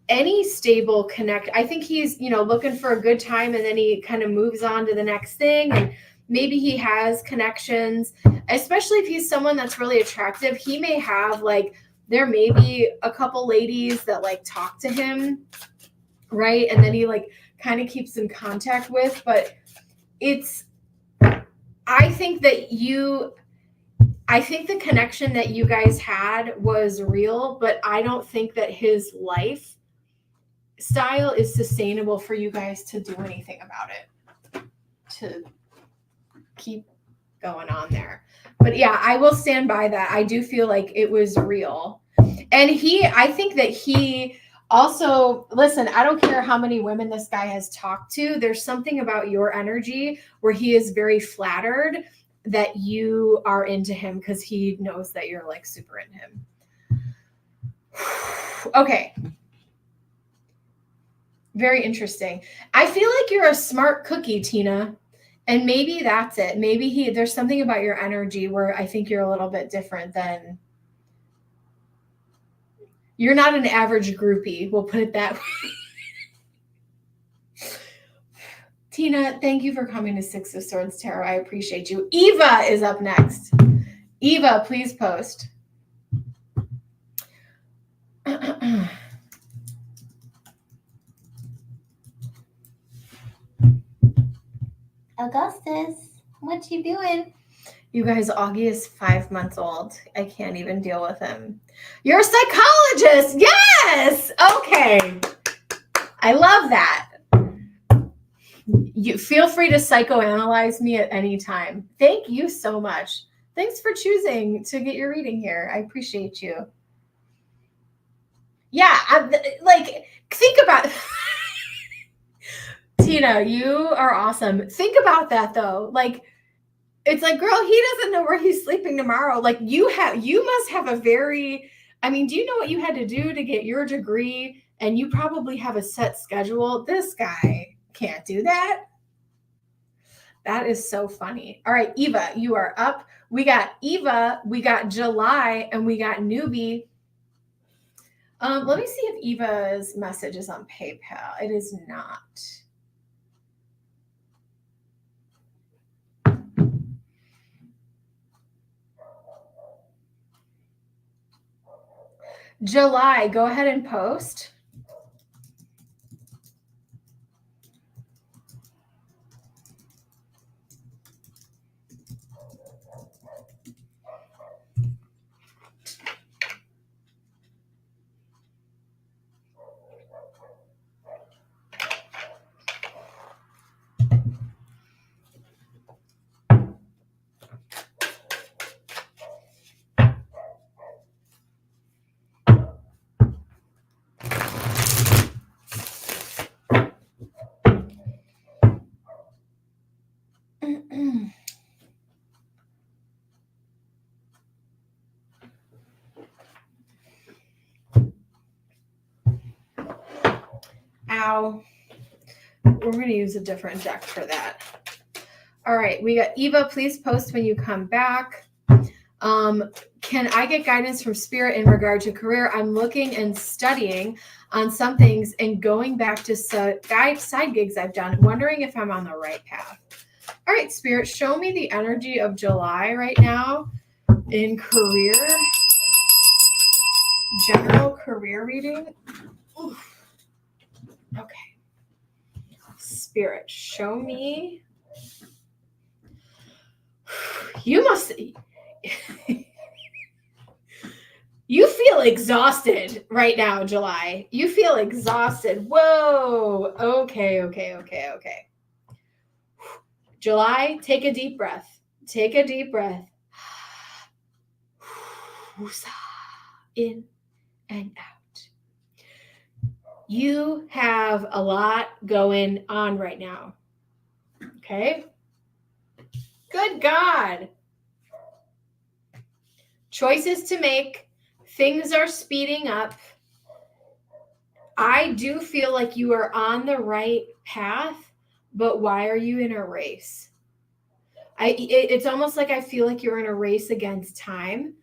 any stable connect. I think he's, looking for a good time, and then he kind of moves on to the next thing. And maybe he has connections, especially if he's someone that's really attractive. He may have there may be a couple ladies that talk to him, right? And then he kind of keeps in contact with, but I think the connection that you guys had was real, but I don't think that his lifestyle is sustainable for you guys to do anything about it, to keep going on there. But yeah, I will stand by that. I do feel like it was real. And I think that he also, listen, I don't care how many women this guy has talked to. There's something about your energy where he is very flattered that you are into him, because he knows that you're super into him. Okay. Very interesting. I feel like you're a smart cookie, Tina. And maybe that's it. Maybe there's something about your energy where I think you're a little bit different than, you're not an average groupie. We'll put it that way. Tina, thank you for coming to Six of Swords Tarot. I appreciate you. Eva is up next. Eva, please post. Augustus, what you doing? You guys, Augie is 5 months old. I can't even deal with him. You're a psychologist. Yes. Okay. I love that. You feel free to psychoanalyze me at any time. Thank you so much. Thanks for choosing to get your reading here. I appreciate you. Yeah, think about Tina, you are awesome. Think about that though. It's girl, he doesn't know where he's sleeping tomorrow. You must have a very, do you know what you had to do to get your degree? And you probably have a set schedule. This guy can't do that. That is so funny. All right, Eva, you are up. We got Eva, we got July, and we got Newbie. Let me see if Eva's message is on PayPal. It is not. July, go ahead and post. Ow. We're going to use a different deck for that. All right, we got Eva. Please post when you come back. Can I get guidance from Spirit in regard to career? I'm looking and studying on some things and going back to side gigs I've done, wondering if I'm on the right path. All right, Spirit, show me the energy of July right now in career. General career reading. Oof. Okay. Spirit, show me. You must. You feel exhausted right now, July. You feel exhausted. Whoa. Okay. July, take a deep breath. Take a deep breath. In and out. You have a lot going on right now. Okay? Good God. Choices to make. Things are speeding up. I do feel like you are on the right path, but why are you in a race? It's almost like I feel like you're in a race against time.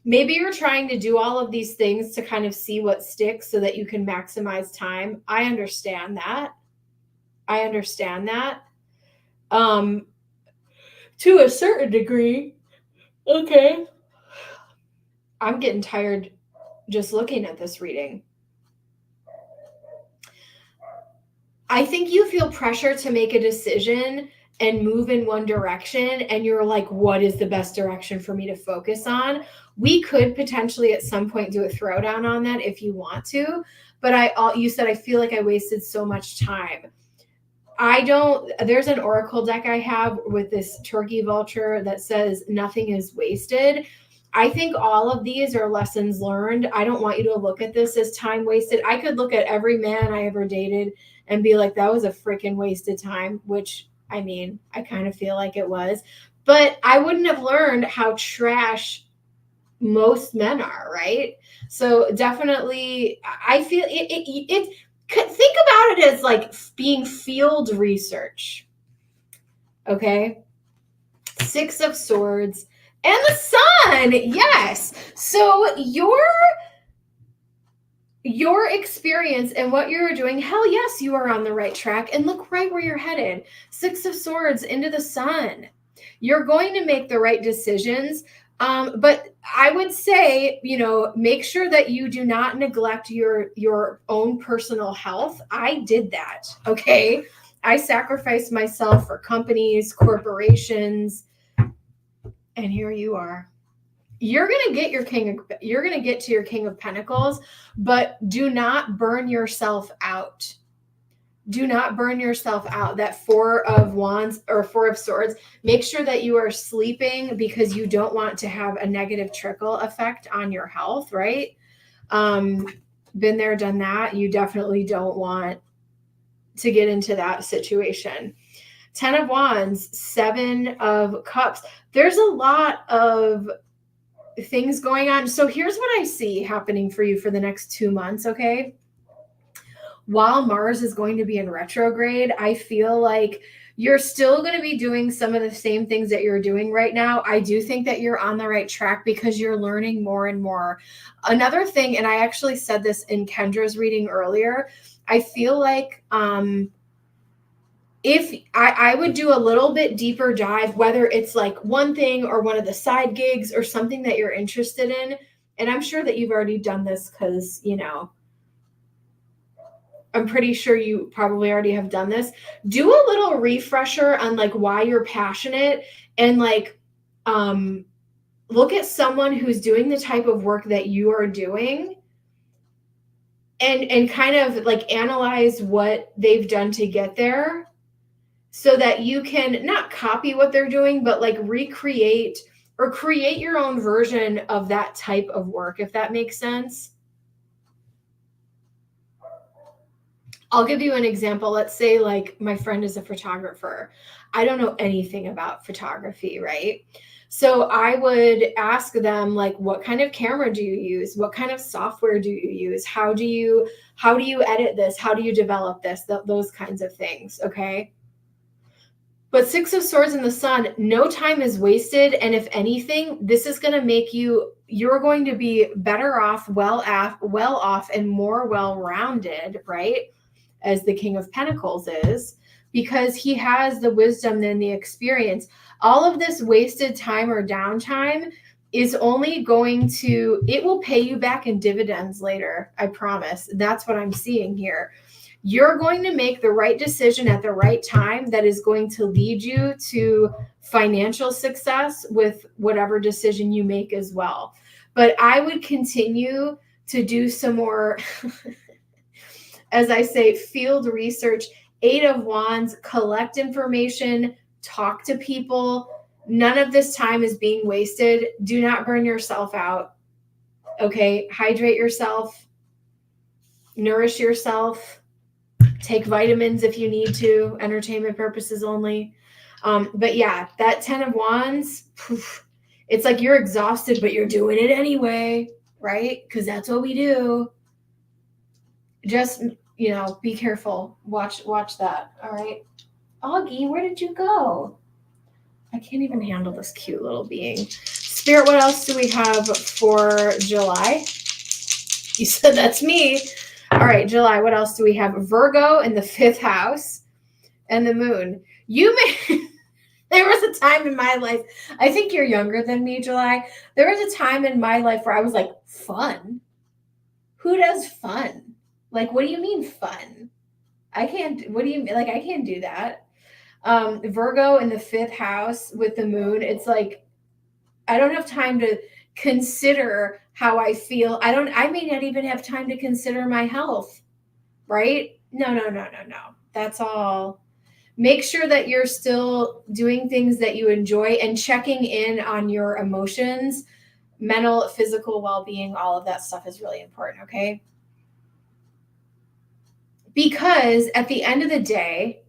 Maybe you're trying to do all of these things to kind of see what sticks so that you can maximize time. I understand that. To a certain degree. Okay. I'm getting tired just looking at this reading. I think you feel pressure to make a decision and move in one direction, and you're like, what is the best direction for me to focus on? We could potentially at some point do a throwdown on that if you want to, but you said I feel like I wasted so much time. There's an oracle deck I have with this turkey vulture that says nothing is wasted. I think all of these are lessons learned. I don't want you to look at this as time wasted. I could look at every man I ever dated and be like, that was a freaking wasted time, which I mean, I kind of feel like it was, but I wouldn't have learned how trash most men are, right? So definitely, I feel it think about it as like being field research. Okay. 6 of Swords and the Sun. Yes. So your experience and what you're doing, hell yes, you are on the right track. And look right where you're headed. 6 of Swords into the Sun. You're going to make the right decisions. But I would say, make sure that you do not neglect your own personal health. I did that. Okay. I sacrificed myself for companies, corporations, and here you are. You're going to get to your King of Pentacles, but do not burn yourself out. Do not burn yourself out. That 4 of Wands or 4 of Swords, make sure that you are sleeping because you don't want to have a negative trickle effect on your health, right? Been there, done that. You definitely don't want to get into that situation. 10 of Wands, 7 of Cups. There's a lot of things going on. So here's what I see happening for you for the next 2 months, okay? While Mars is going to be in retrograde, I feel like you're still going to be doing some of the same things that you're doing right now. I do think that you're on the right track because you're learning more and more. Another thing, and I actually said this in Kendra's reading earlier, I feel like if I would do a little bit deeper dive, whether it's like one thing or one of the side gigs or something that you're interested in, and I'm sure that you've already done this because, you know, I'm pretty sure you probably already have done this. Do a little refresher on like why you're passionate, and like look at someone who's doing the type of work that you are doing, and kind of like analyze what they've done to get there, so that you can not copy what they're doing, but like recreate or create your own version of that type of work, if that makes sense. I'll give you an example. Let's say like my friend is a photographer. I don't know anything about photography, right? So I would ask them like, what kind of camera do you use? What kind of software do you use? How do you edit this? How do you develop this? Those kinds of things, okay? But Six of Swords in the Sun, no time is wasted. And if anything, this is going to make you're going to be better off, well off, and more well-rounded, right? As the King of Pentacles is, because he has the wisdom and the experience. All of this wasted time or downtime is only going to, it will pay you back in dividends later. I promise. That's what I'm seeing here. You're going to make the right decision at the right time that is going to lead you to financial success with whatever decision you make as well. But I would continue to do some more, as I say, field research, 8 of Wands, collect information, talk to people. None of this time is being wasted. Do not burn yourself out. Okay, hydrate yourself, nourish yourself. Take vitamins if you need to, entertainment purposes only. But yeah, that 10 of Wands, poof, it's like you're exhausted, but you're doing it anyway, right? Because that's what we do. Just, you know, be careful. Watch that, all right? Augie, where did you go? I can't even handle this cute little being. Spirit, what else do we have for July? You said that's me. All right, July, what else do we have? Virgo in the 5th house and the moon. You may, there was a time in my life, I think you're younger than me, July. There was a time in my life where I was like, fun? Who does fun? Like, what do you mean fun? I can't, what do you mean? Like, I can't do that. Virgo in the 5th house with the moon. It's like, I don't have time to consider how I feel. I may not even have time to consider my health, right? No. That's all. Make sure that you're still doing things that you enjoy and checking in on your emotions, mental, physical well-being, all of that stuff is really important, okay? Because at the end of the day,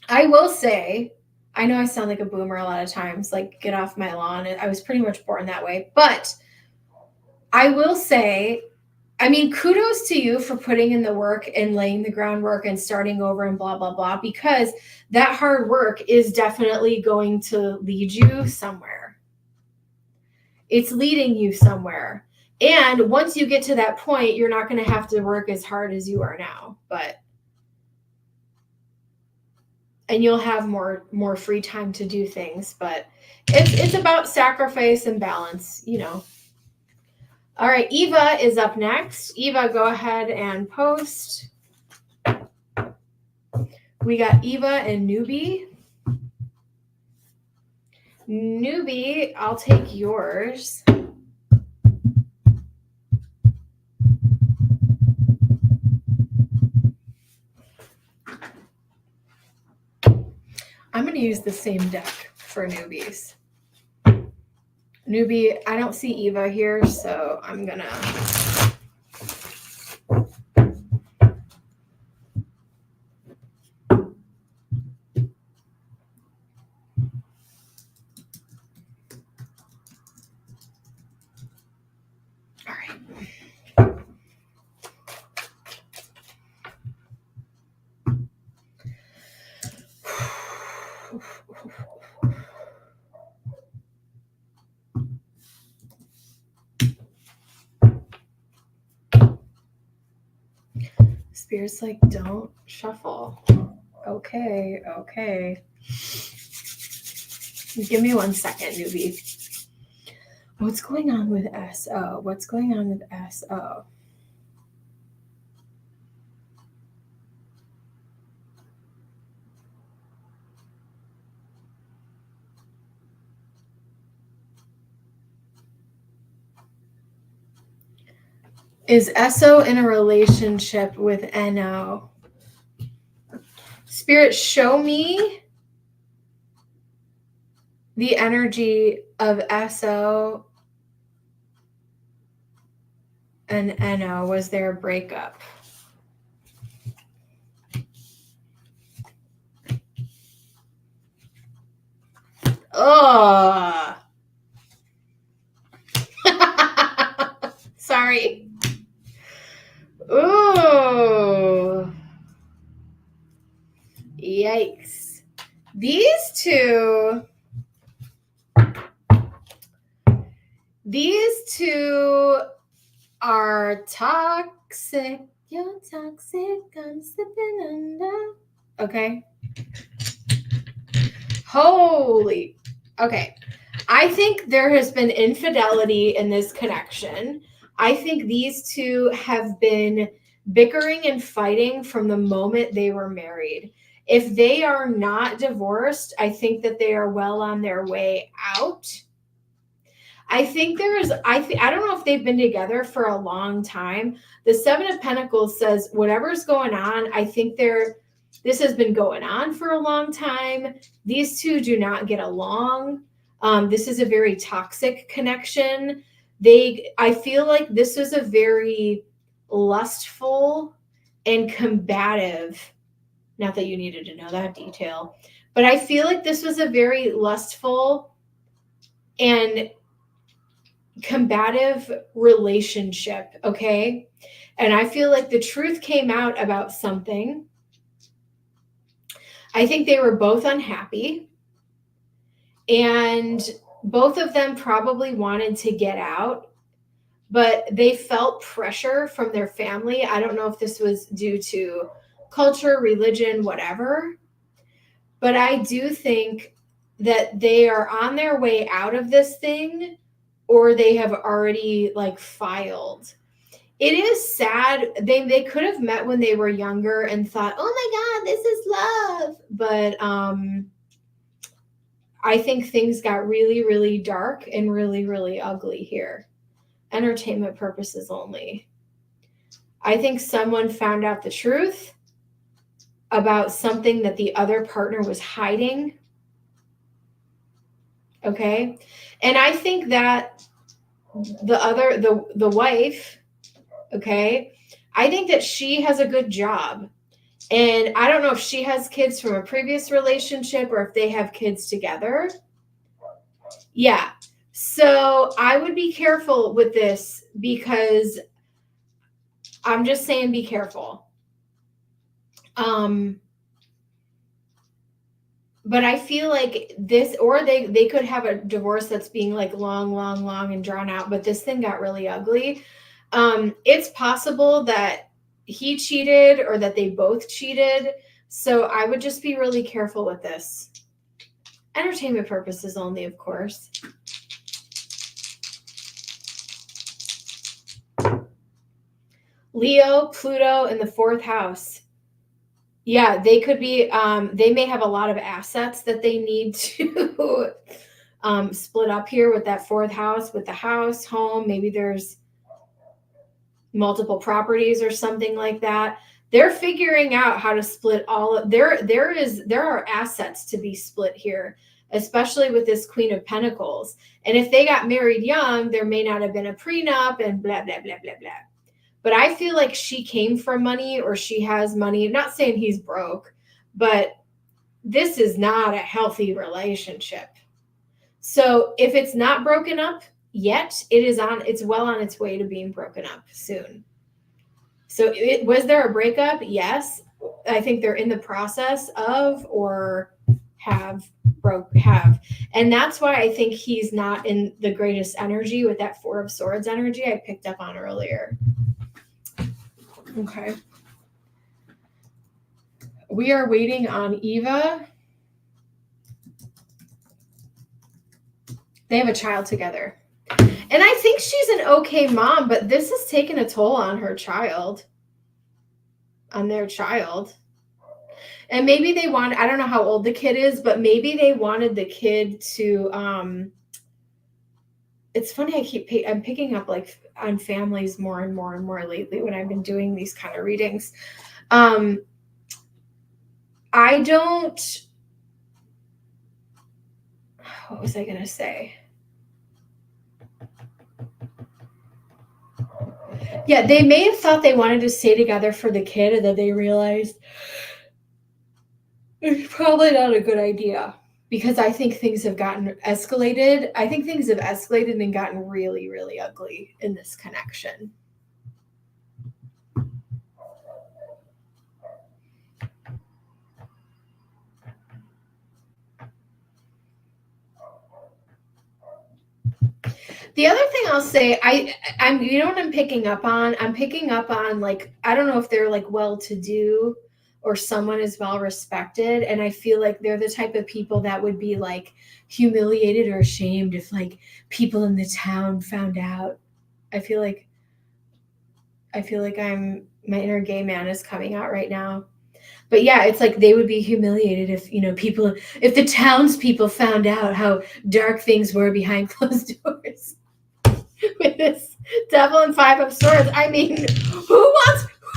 I will say, I know I sound like a boomer a lot of times, like get off my lawn. I was pretty much born that way. But I will say, I mean, kudos to you for putting in the work and laying the groundwork and starting over and blah, blah, blah, because that hard work is definitely going to lead you somewhere. It's leading you somewhere. And once you get to that point, you're not going to have to work as hard as you are now, and you'll have more free time to do things, but it's about sacrifice and balance, you know. All right, Eva is up next. Eva, go ahead and post. We got Eva and Newbie. Newbie, I'll take yours. I'm going to use the same deck for newbies. Newbie, I don't see Eva here, so I'm going to... Spirit's like, don't shuffle. Okay. Give me 1 second, Newbie. What's going on with SO? What's going on with SO? Is SO in a relationship with NO? Spirit, show me the energy of SO and NO. Was there a breakup? Oh, sorry. Ooh, yikes. These two are toxic. You're toxic. I'm slipping under. Okay. Holy. Okay. I think there has been infidelity in this connection. I think these two have been bickering and fighting from the moment they were married. If they are not divorced, I think that they are well on their way out. I think I don't know if they've been together for a long time. The Seven of Pentacles says whatever's going on, I think this has been going on for a long time. These two do not get along. This is a very toxic connection. I feel like this was a very lustful and combative, not that you needed to know that detail, but I feel like this was a very lustful and combative relationship, okay? And I feel like the truth came out about something. I think they were both unhappy, and both of them probably wanted to get out, but they felt pressure from their family. I don't know if this was due to culture, religion, whatever, but I do think that they are on their way out of this thing, or they have already filed. It is sad. They could have met when they were younger and thought, oh my God, this is love. But I think things got really, really dark and really, really ugly here. Entertainment purposes only. I think someone found out the truth about something that the other partner was hiding. Okay. And I think that the wife, okay, I think that she has a good job. And I don't know if she has kids from a previous relationship or if they have kids together. Yeah. So I would be careful with this, because I'm just saying be careful. But I feel like this, or they could have a divorce that's being long and drawn out, but this thing got really ugly. It's possible that he cheated or that they both cheated. So I would just be really careful with this. Entertainment purposes only, of course. Leo, Pluto in the 4th house. Yeah, they could be, they may have a lot of assets that they need to split up here with that 4th house, with the house, home. Maybe there's multiple properties or something like that. They're figuring out how to split all of there are assets to be split here, especially with this Queen of Pentacles. And if they got married young, there may not have been a prenup and blah, blah, blah, blah, blah. But I feel like she came from money, or she has money. I'm not saying he's broke, but this is not a healthy relationship. So if it's not broken up yet, it's well on its way to being broken up soon. So was there a breakup? Yes. I think they're in the process of, or have. And that's why I think he's not in the greatest energy with that 4 of Swords energy I picked up on earlier. Okay. We are waiting on Eva. They have a child together. And I think she's an okay mom, but this has taken a toll on her child, on their child. And maybe they want, I don't know how old the kid is, but maybe they wanted the kid to, it's funny, I'm picking up like on families more and more and more lately when I've been doing these kind of readings. I don't, what was I going to say? Yeah, they may have thought they wanted to stay together for the kid, and then they realized it's probably not a good idea, because I think things have gotten escalated. I think things have escalated and gotten really, really ugly in this connection. The other thing I'll say, I'm you know what I'm picking up on? I'm picking up on, like, I don't know if they're like well-to-do or someone is well respected, and I feel like they're the type of people that would be like humiliated or ashamed if like people in the town found out. I feel like my inner gay man is coming out right now. But yeah, it's like they would be humiliated if, if the townspeople found out how dark things were behind closed doors. With this devil and 5 of swords. I mean, who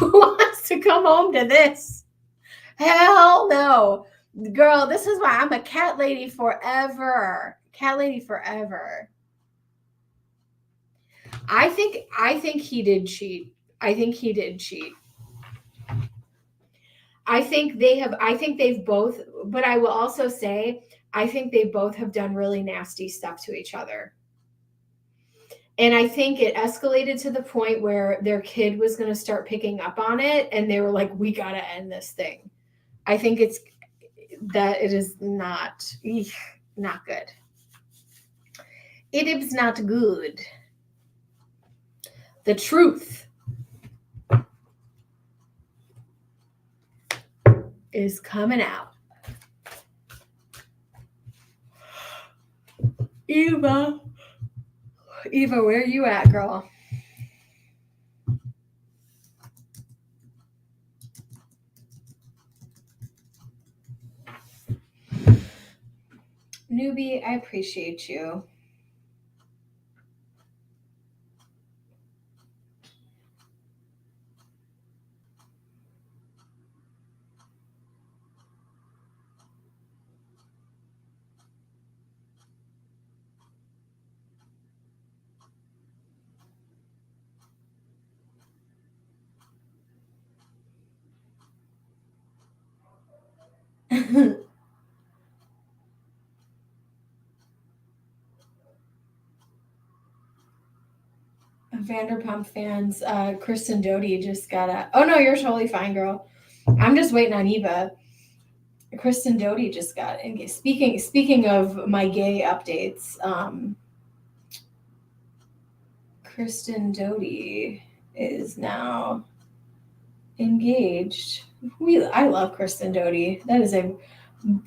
wants to come home to this? Hell no. Girl, this is why I'm a cat lady forever. Cat lady forever. I think he did cheat. I think he did cheat. I think they've both, but I will also say, I think they both have done really nasty stuff to each other. And I think it escalated to the point where their kid was going to start picking up on it, and they were like, we got to end this thing. I think it is not good. It is not good. The truth is coming out. Eva, where you at, girl? Newbie, I appreciate you. Vanderpump fans, Kristen Doty just got a. Oh no, you're totally fine, girl. I'm just waiting on Eva. Kristen Doty just got engaged. Speaking of my gay updates, Kristen Doty is now engaged. I love Kristen Doty. That is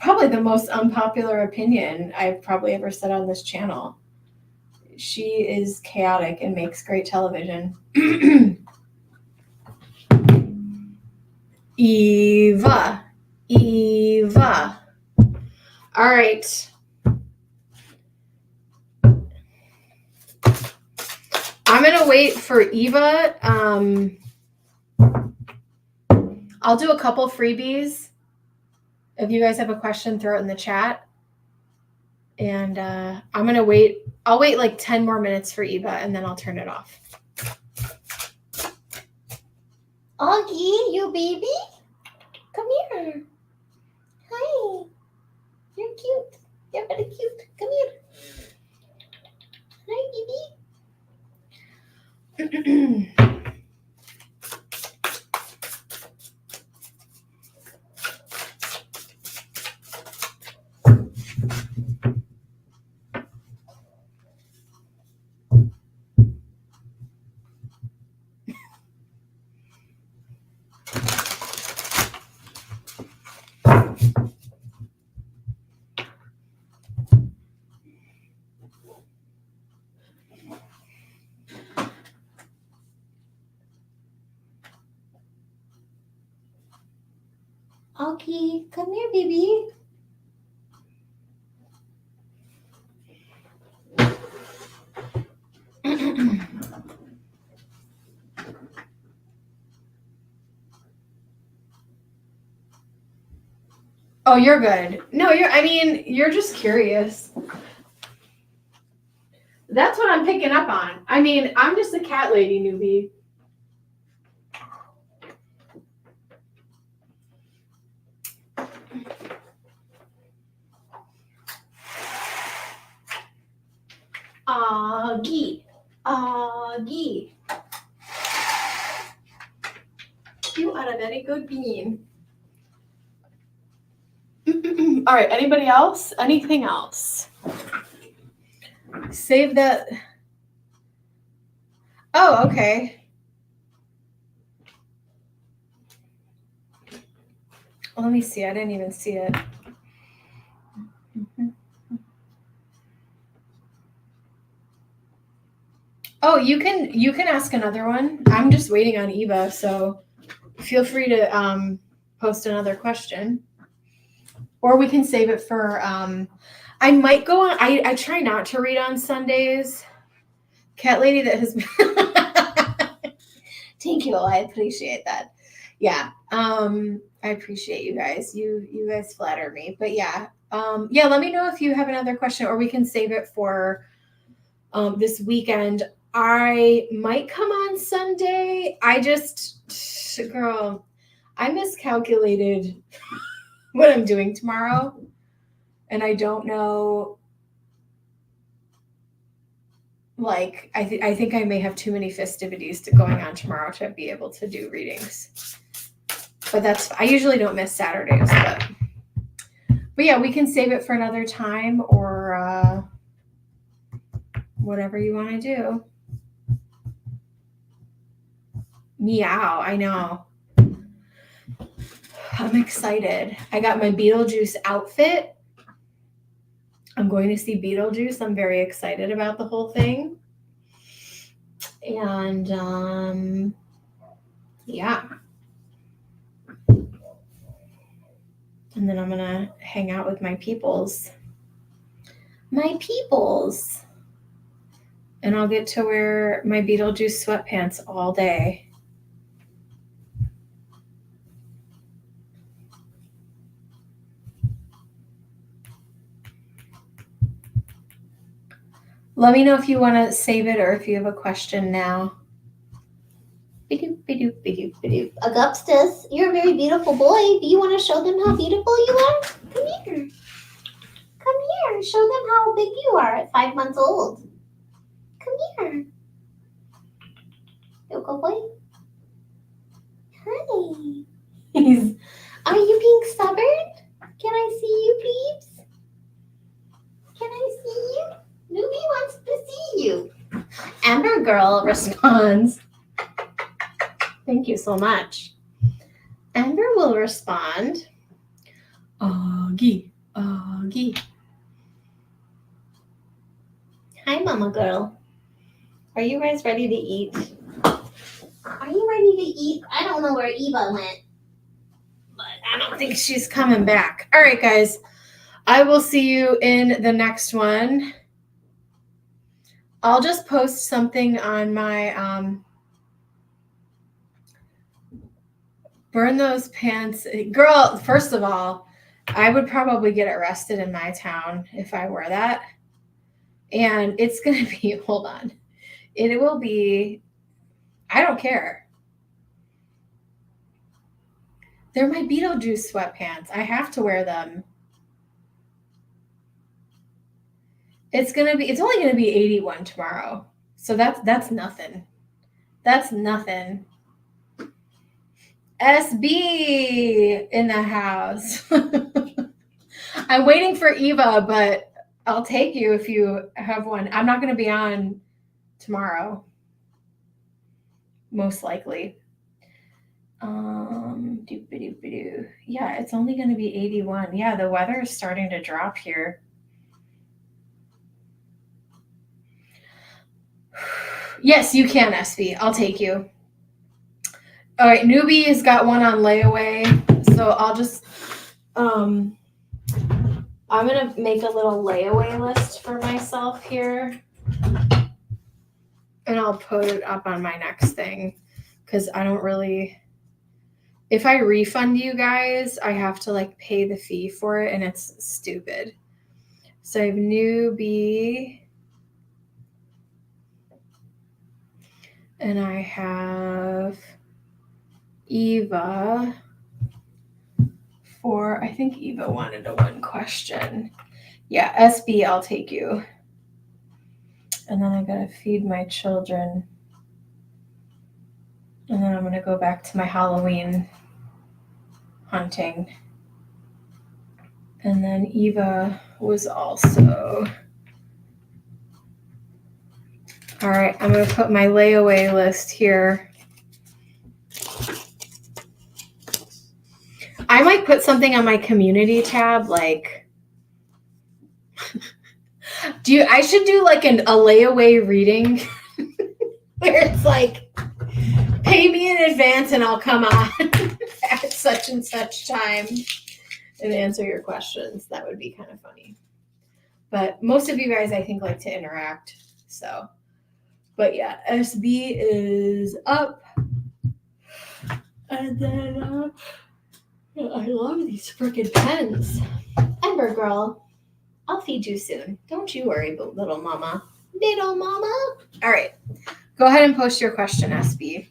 probably the most unpopular opinion I've probably ever said on this channel. She is chaotic and makes great television. Eva. All right. I'm going to wait for Eva. I'll do a couple freebies. If you guys have a question, throw it in the chat. And I'm going to wait. I'll wait like 10 more minutes for Eva, and then I'll turn it off. Augie, you baby? Come here. Hi. You're cute. You're very cute. Come here. Hi, baby. Augie, come here, baby. Oh, you're good. No, you're just curious. That's what I'm picking up on. I mean, I'm just a cat lady newbie. Augie. Augie. You are a very good bean. All right, anybody else? Anything else? Save that. Oh, okay. Well, let me see. I didn't even see it. Oh, you can ask another one. I'm just waiting on Eva, so feel free to post another question. Or we can save it for I might go on I try not to read on Sundays. Cat lady that has Thank you. I appreciate that. Yeah. I appreciate you guys. You guys flatter me. But yeah. Yeah, let me know if you have another question, or we can save it for this weekend. I might come on Sunday. Girl, I miscalculated what I'm doing tomorrow, and I don't know. Like, I think I may have too many festivities going on tomorrow to be able to do readings. But I usually don't miss Saturdays. But yeah, we can save it for another time, or whatever you want to do. Meow, I know. I'm excited. I got my Beetlejuice outfit. I'm going to see Beetlejuice. I'm very excited about the whole thing. And yeah. And then I'm going to hang out with my peoples. My peoples. And I'll get to wear my Beetlejuice sweatpants all day. Let me know if you want to save it or if you have a question now. Augustus, you're a very beautiful boy. Do you want to show them how beautiful you are? Come here. Come here. Show them how big you are at 5 months old. Come here. You go boy. Hi. Are you being stubborn? Can I see you, please? Can I see you? Newbie wants to see you. Amber Girl responds. Thank you so much. Amber will respond. Augie, Augie. Hi, Mama Girl. Are you guys ready to eat? Are you ready to eat? I don't know where Eva went, but I don't think she's coming back. All right, guys. I will see you in the next one. I'll just post something on my burn those pants. Girl, first of all, I would probably get arrested in my town if I wore that. And it's going to be, hold on. It will be, I don't care. They're my Beetlejuice sweatpants. I have to wear them. It's only going to be 81 tomorrow. So that's nothing. That's nothing. SB in the house. I'm waiting for Eva, but I'll take you if you have one. I'm not going to be on tomorrow. Most likely. Yeah, it's only going to be 81. Yeah, the weather is starting to drop here. Yes, you can, SV. I'll take you. All right, Newbie has got one on layaway, So I'll just, I'm going to make a little layaway list for myself here. And I'll put it up on my next thing because I don't really, if I refund you guys, I have to like pay the fee for it and it's stupid. So I have newbie and I have Eva for, I think Eva wanted a one question. Yeah, SB, I'll take you. And then I gotta feed my children. And then I'm gonna go back to my Halloween hunting. And then Eva was also. All right, I'm gonna put my layaway list here. I might put something on my community tab, like, I should do like a layaway reading where it's like, pay me in advance and I'll come on at such and such time and answer your questions. That would be kind of funny. But most of you guys, I think, like to interact. So, but yeah, SB is up. And then, I love these freaking pens. Ember girl, I'll feed you soon. Don't you worry, little mama. Little mama. All right. Go ahead and post your question, SB.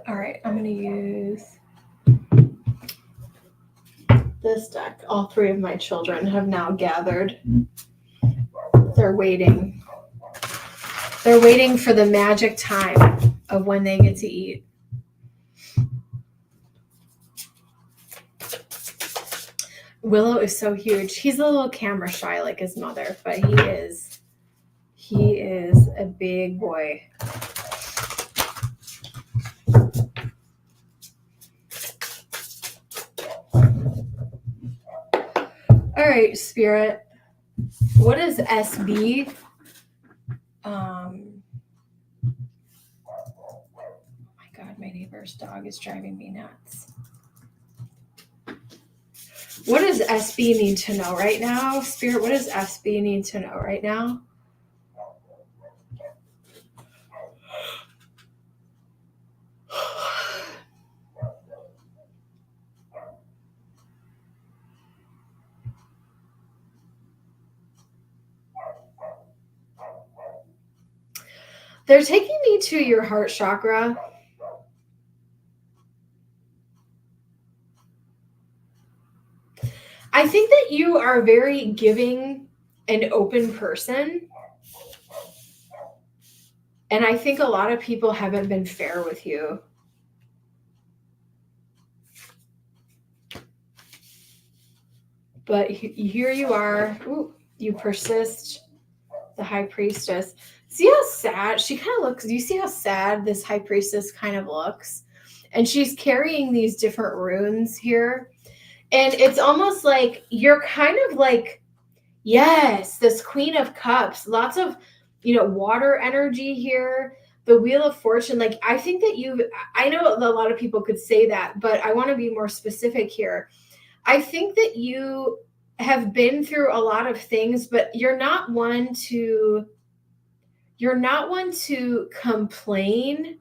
All right, I'm going to use this deck. All three of my children have now gathered. They're waiting. They're waiting for the magic time of when they get to eat. Willow is so huge. He's a little camera shy like his mother, but he is a big boy. All right, Spirit. What is SB? Oh my God, my neighbor's dog is driving me nuts. What does SB need to know right now? Spirit, what does SB need to know right now? They're taking me to your heart chakra. I think that you are a very giving and open person. And I think a lot of people haven't been fair with you. But here you are. Ooh, you persist. The high priestess. See how sad she kind of looks? Do you see how sad this high priestess kind of looks? And she's carrying these different runes here. And it's almost like you're kind of like, yes, this Queen of Cups, lots of, water energy here. The Wheel of Fortune. Like, I think that I know a lot of people could say that, but I want to be more specific here. I think that you have been through a lot of things, but you're not one to complain.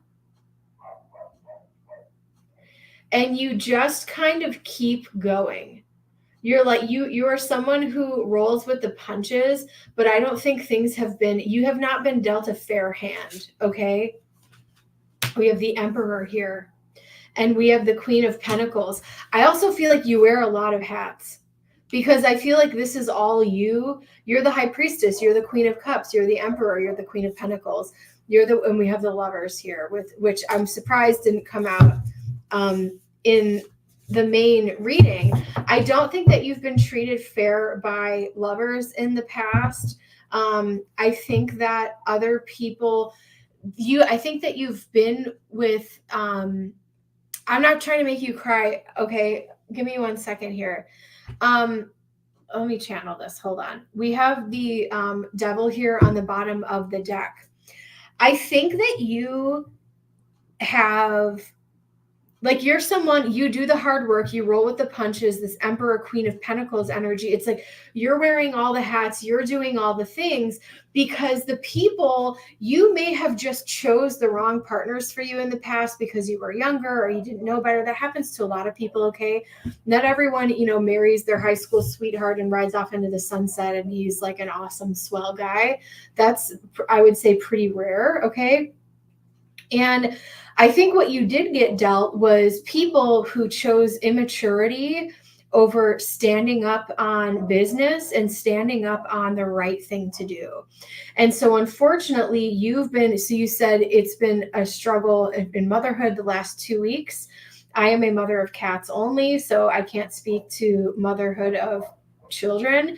And you just kind of keep going. You're like, you are someone who rolls with the punches, but I don't think you have not been dealt a fair hand, okay? We have the Emperor here, and we have the Queen of Pentacles. I also feel like you wear a lot of hats because I feel like this is all you. You're the High Priestess, you're the Queen of Cups, you're the Emperor, you're the Queen of Pentacles. And we have the Lovers here, which I'm surprised didn't come out in the main reading. I don't think that you've been treated fair by lovers in the past. I think that other people, I think that you've been with, I'm not trying to make you cry. Okay. Give me 1 second here. Let me channel this. Hold on. We have the devil here on the bottom of the deck. I think that you have, like, you're someone, you do the hard work, you roll with the punches, this Emperor, Queen of Pentacles energy. It's like you're wearing all the hats, you're doing all the things, because the people, you may have just chose the wrong partners for you in the past because you were younger or you didn't know better. That happens to a lot of people, okay? Not everyone, marries their high school sweetheart and rides off into the sunset and he's like an awesome, swell guy. That's, I would say, pretty rare, okay? And I think what you did get dealt was people who chose immaturity over standing up on business and standing up on the right thing to do. And so unfortunately, you said it's been a struggle in motherhood the last 2 weeks. I am a mother of cats only, so I can't speak to motherhood of children.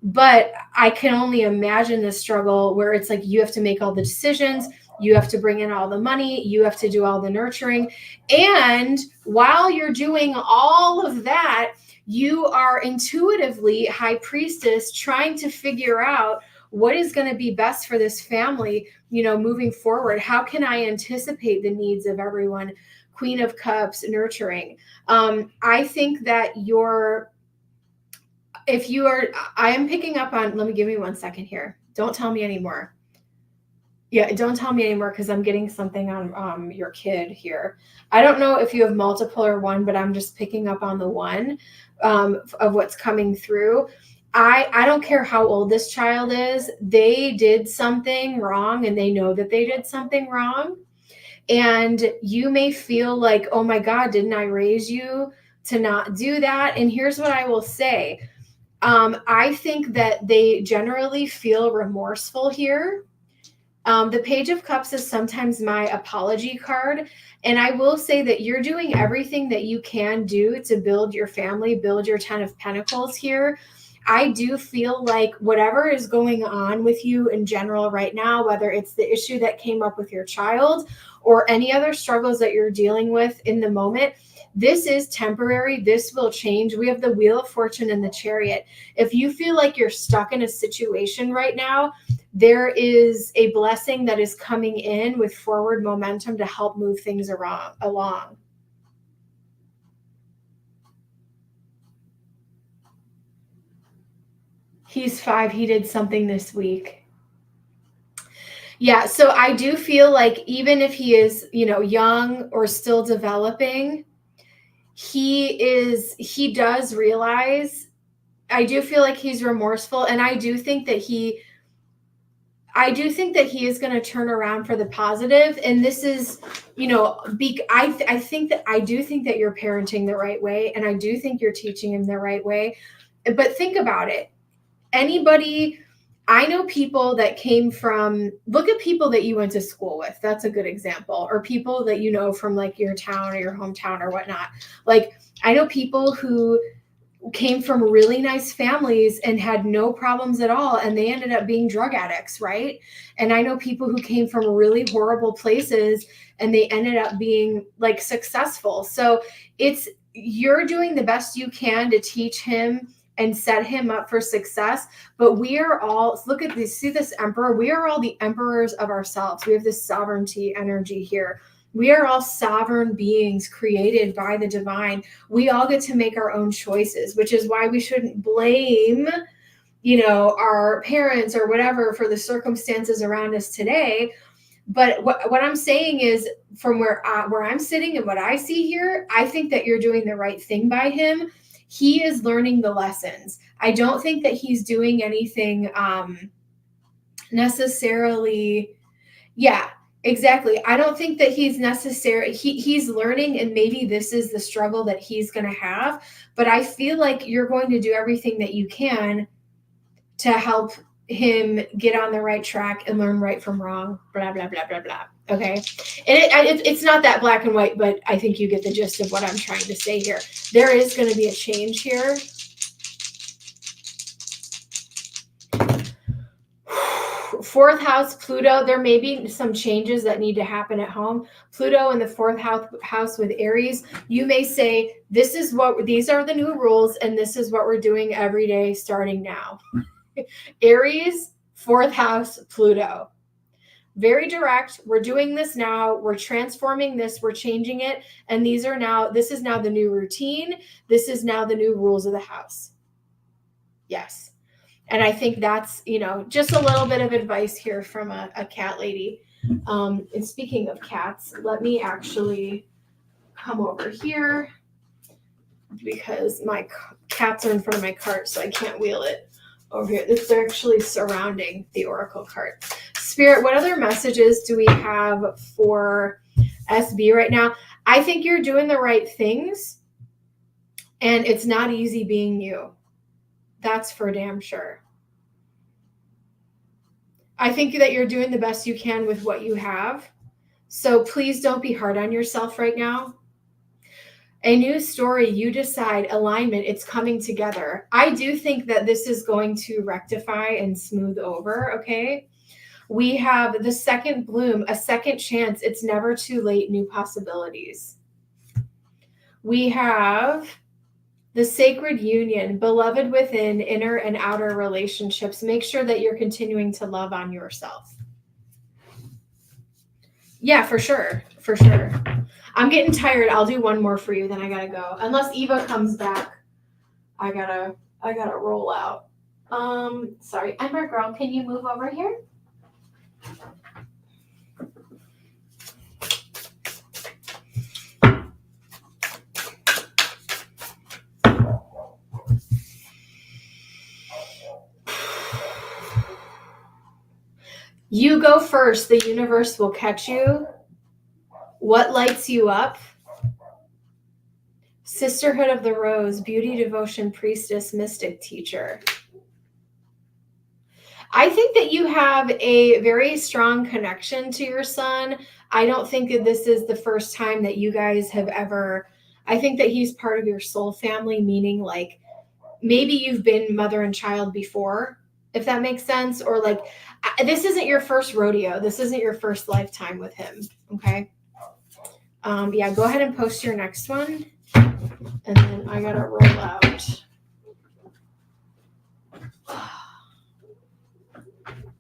But I can only imagine the struggle where it's like you have to make all the decisions. You have to bring in all the money. You have to do all the nurturing. And while you're doing all of that, you are intuitively, high priestess, trying to figure out what is going to be best for this family, moving forward. How can I anticipate the needs of everyone? Queen of Cups, nurturing. I think that I am picking up on, give me 1 second here. Don't tell me anymore. Yeah, don't tell me anymore because I'm getting something on your kid here. I don't know if you have multiple or one, but I'm just picking up on the one of what's coming through. I don't care how old this child is. They did something wrong and they know that they did something wrong. And you may feel like, oh my God, didn't I raise you to not do that? And here's what I will say. I think that they generally feel remorseful here. The Page of Cups is sometimes my apology card. And I will say that you're doing everything that you can do to build your family, build your 10 of Pentacles here. I do feel like whatever is going on with you in general right now, whether it's the issue that came up with your child or any other struggles that you're dealing with in the moment, this is temporary. This will change. We have the Wheel of Fortune and the Chariot. If you feel like you're stuck in a situation right now, there is a blessing that is coming in with forward momentum to help move things along. He's 5. He did something this week. Yeah, so I do feel like even if he is, young or still developing, he does realize, I do feel like he's remorseful, and I do think that he is going to turn around for the positive. And this is, I do think that you're parenting the right way, and I do think you're teaching him the right way. But think about it. I know people that came from, look at people that you went to school with. That's a good example. Or people that from like your town or your hometown or whatnot. Like, I know people who came from really nice families and had no problems at all, and they ended up being drug addicts, right? And I know people who came from really horrible places and they ended up being like successful. So you're doing the best you can to teach him and set him up for success. But we are all, look at this, see this Emperor? We are all the emperors of ourselves. We have this sovereignty energy here. We are all sovereign beings created by the divine. We all get to make our own choices, which is why we shouldn't blame, our parents or whatever for the circumstances around us today. But what I'm saying is, from where I'm sitting and what I see here, I think that you're doing the right thing by him. He is learning the lessons. I don't think that he's doing anything necessarily. Yeah, exactly. I don't think that he's he's learning, and maybe this is the struggle that he's going to have. But I feel like you're going to do everything that you can to help him get on the right track and learn right from wrong, blah, blah, blah, blah, blah. Okay. And it's not that black and white, but I think you get the gist of what I'm trying to say here. There is going to be a change here. Fourth house, Pluto, there may be some changes that need to happen at home. Pluto in the fourth house with Aries, you may say, these are the new rules, and this is what we're doing every day starting now. Aries, fourth house, Pluto. Very direct. We're doing this now. We're transforming this. We're changing it. And this is now the new routine. This is now the new rules of the house. Yes. And I think that's, just a little bit of advice here from a cat lady. And speaking of cats, let me actually come over here because my cats are in front of my cart, so I can't wheel it over here. They're actually surrounding the oracle cart. Spirit, what other messages do we have for SB right now? I think you're doing the right things, and it's not easy being you. That's for damn sure. I think that you're doing the best you can with what you have. So please don't be hard on yourself right now. A new story, you decide, alignment, it's coming together. I do think that this is going to rectify and smooth over, okay? We have the second bloom, a second chance. It's never too late, new possibilities. We have the sacred union, beloved within, inner and outer relationships. Make sure that you're continuing to love on yourself. Yeah, for sure. For sure. I'm getting tired. I'll do one more for you, then I gotta go. Unless Eva comes back, I gotta roll out. Sorry. Ember girl, can you move over here? You go first. The universe will catch you. What lights you up? Sisterhood of the Rose, beauty, devotion, priestess, mystic, teacher. I think that you have a very strong connection to your son. I don't think that this is the first time that you guys have ever, I think that he's part of your soul family, meaning like maybe you've been mother and child before, if that makes sense. Or like, this isn't your first rodeo. This isn't your first lifetime with him. Okay. Yeah, go ahead and post your next one. And then I gotta roll out.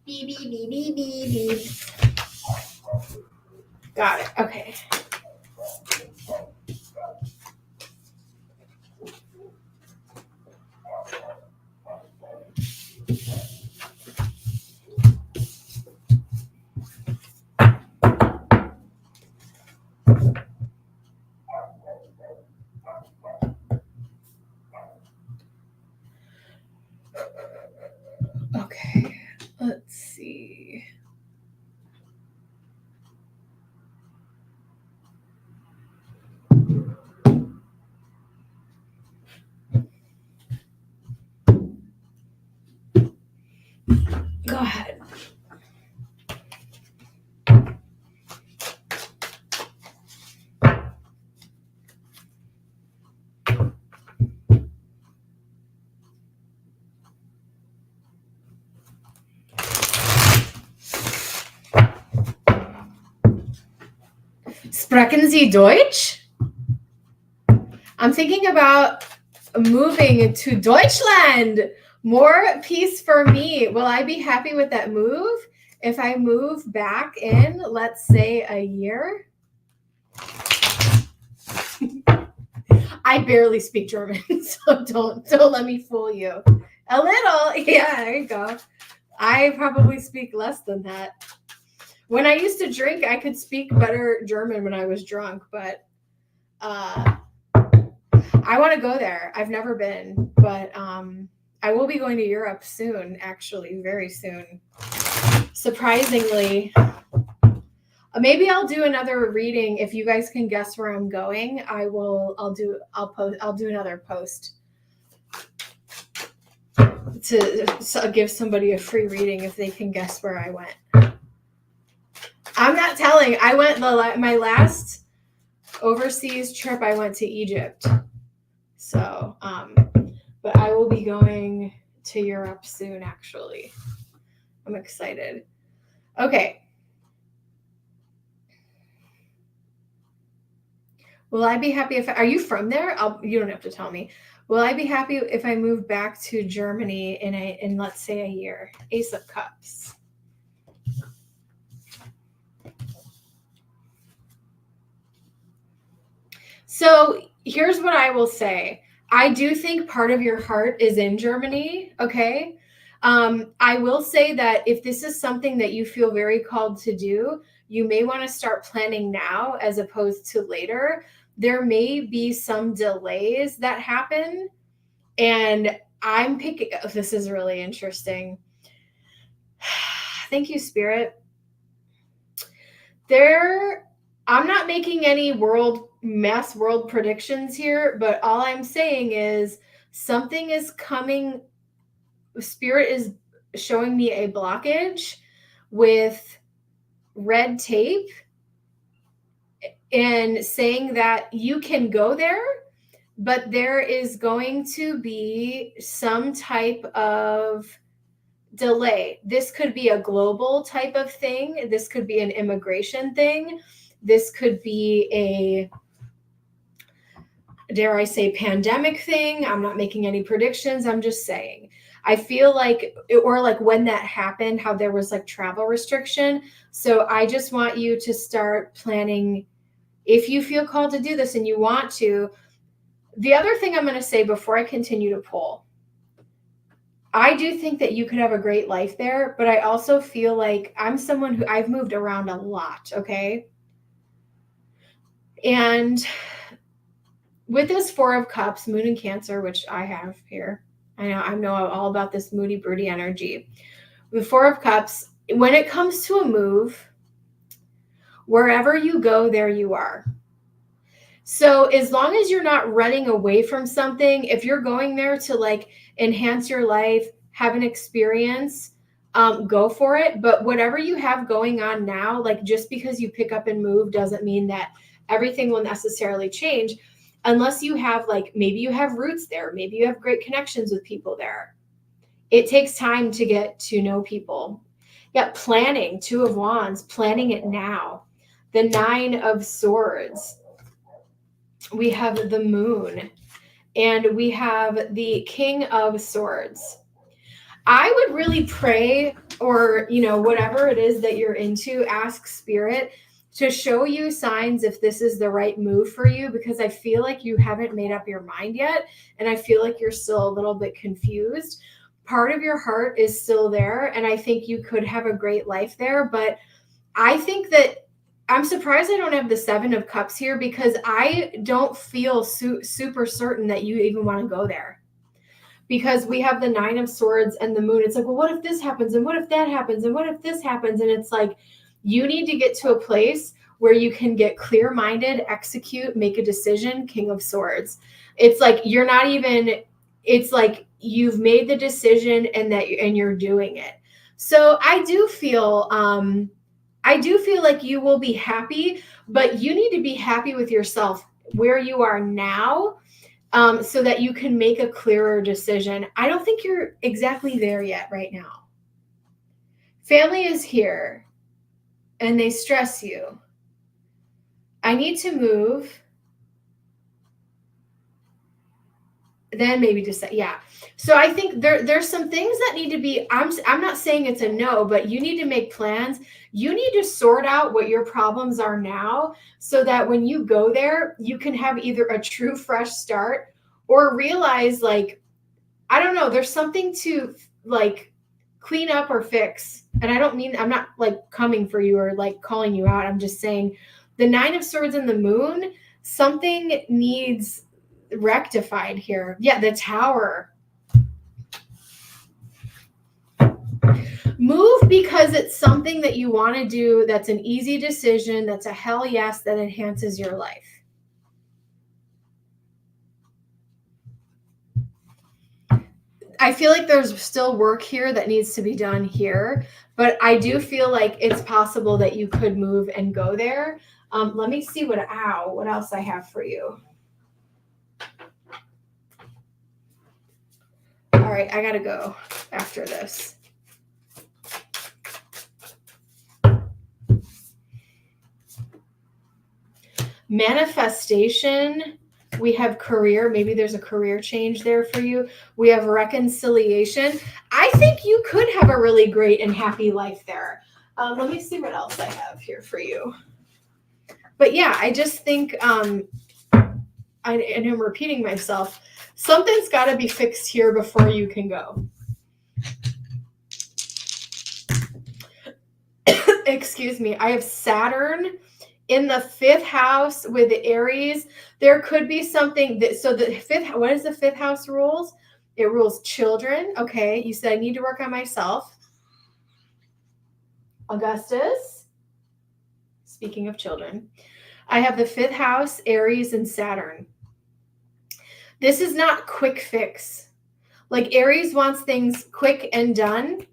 Beep, beep, beep, beep, beep, beep. Got it. Okay. Okay, let's see. Go ahead. Sprechen Sie Deutsch? I'm thinking about moving to Deutschland. More peace for me. Will I be happy with that move? If I move back in, let's say a year. I barely speak German, so don't let me fool you. A little, yeah, there you go. I probably speak less than that. When I used to drink, I could speak better German when I was drunk, but I want to go there. I've never been, but I will be going to Europe soon, actually, very soon. Surprisingly, maybe I'll do another reading. If you guys can guess where I'm going, I'll do another post to give somebody a free reading if they can guess where I went. I'm not telling. I went my last overseas trip. I went to Egypt. So, but I will be going to Europe soon. Actually, I'm excited. Okay. Will I be happy if, are you from there? You don't have to tell me. Will I be happy if I move back to Germany in let's say a year? Ace of Cups. So here's what I will say. I do think part of your heart is in Germany. Okay. I will say that if this is something that you feel very called to do, you may want to start planning now as opposed to later. There may be some delays that happen. And I'm picking, oh, this is really interesting. Thank you, Spirit. I'm not making any mass world predictions here, but all I'm saying is something is coming. Spirit is showing me a blockage with red tape and saying that you can go there, but there is going to be some type of delay. This could be a global type of thing. This could be an immigration thing. This could be a, dare I say, pandemic thing. I'm not making any predictions. I'm just saying. I feel like, or like when that happened, how there was like travel restriction. So I just want you to start planning if you feel called to do this and you want to. The other thing I'm going to say before I continue to pull, I do think that you could have a great life there, but I also feel like I'm someone who I've moved around a lot, okay? And with this Four of Cups, Moon in Cancer, which I have here, I know all about this moody, broody energy. With Four of Cups, when it comes to a move, wherever you go, there you are. So as long as you're not running away from something, if you're going there to like enhance your life, have an experience, go for it. But whatever you have going on now, like just because you pick up and move doesn't mean that everything will necessarily change unless you have like, maybe you have roots there. Maybe you have great connections with people there. It takes time to get to know people. Yeah, planning, Two of Wands, planning it now. The Nine of Swords. We have the Moon, and we have the King of Swords. I would really pray, or, whatever it is that you're into, ask Spirit to show you signs if this is the right move for you, because I feel like you haven't made up your mind yet. And I feel like you're still a little bit confused. Part of your heart is still there. And I think you could have a great life there. But I think that I'm surprised I don't have the Seven of Cups here, because I don't feel super certain that you even want to go there. Because we have the Nine of Swords and the Moon. It's like, well, what if this happens? And what if that happens? And what if this happens? And it's like, you need to get to a place where you can get clear-minded, execute, make a decision, King of Swords. It's like, you're not even, it's like you've made the decision and you're doing it. So I do feel like you will be happy, but you need to be happy with yourself where you are now, so that you can make a clearer decision. I don't think you're exactly there yet right now. Family is here and they stress you. I need to move. Then maybe just say, yeah. So I think there's some things that need to be, I'm not saying it's a no, but you need to make plans. You need to sort out what your problems are now, so that when you go there, you can have either a true fresh start or realize, like, I don't know, there's something to like clean up or fix. And I don't mean, I'm not like coming for you or like calling you out. I'm just saying the Nine of Swords and the Moon, something needs rectified here. Yeah, the Tower. Move because it's something that you want to do, that's an easy decision, that's a hell yes, that enhances your life. I feel like there's still work here that needs to be done here, but I do feel like it's possible that you could move and go there. Let me see what else I have for you. All right, I gotta go after this. Manifestation. We have career. Maybe there's a career change there for you. We have reconciliation. I think you could have a really great and happy life there. Let me see what else I have here for you. But yeah, I just think, and I'm repeating myself, something's got to be fixed here before you can go. Excuse me. I have Saturn in the 5th house with the Aries. There could be something that, so the 5th, what is the 5th house rules? It rules children. Okay. You said I need to work on myself. Augustus. Speaking of children, I have the 5th house, Aries, and Saturn. This is not quick fix. Like Aries wants things quick and done.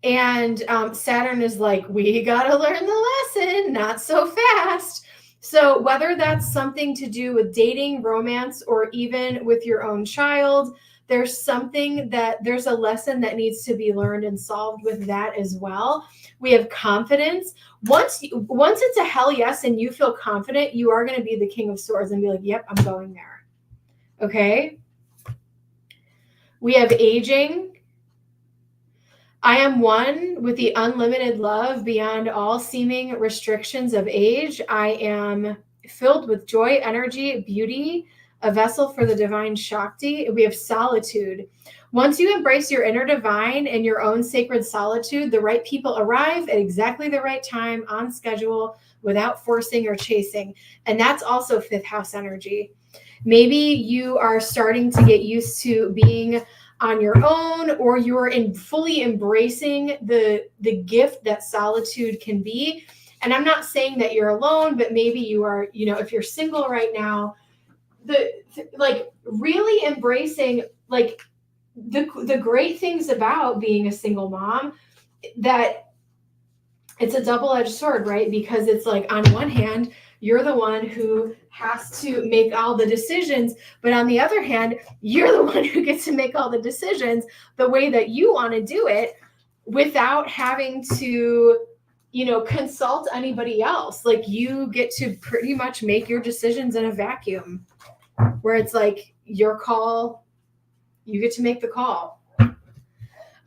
And Saturn is like, we got to learn the lesson, not so fast. So whether that's something to do with dating, romance, or even with your own child, there's a lesson that needs to be learned and solved with that as well. We have confidence. Once it's a hell yes and you feel confident, you are going to be the King of Swords and be like, yep, I'm going there. Okay. We have aging. I am one with the unlimited love beyond all seeming restrictions of age. I am filled with joy, energy, beauty, a vessel for the divine Shakti. We have solitude. Once you embrace your inner divine and your own sacred solitude, the right people arrive at exactly the right time, on schedule, without forcing or chasing. And that's also 5th house energy. Maybe you are starting to get used to being on your own, or you're fully embracing the gift that solitude can be. And I'm not saying that you're alone, but maybe you are, if you're single right now, really embracing like the great things about being a single mom, that it's a double-edged sword, right? Because it's like, on one hand, you're the one who has to make all the decisions. But on the other hand, you're the one who gets to make all the decisions the way that you want to do it without having to, consult anybody else. Like, you get to pretty much make your decisions in a vacuum, where it's like your call, you get to make the call.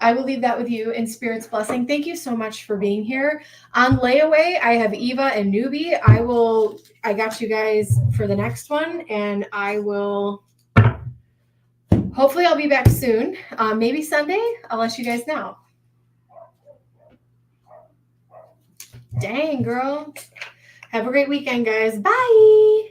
I will leave that with you in Spirit's blessing. Thank you so much for being here. On layaway, I have Eva and Newbie. I got you guys for the next one, and hopefully I'll be back soon. Maybe Sunday. I'll let you guys know. Dang, girl. Have a great weekend, guys. Bye.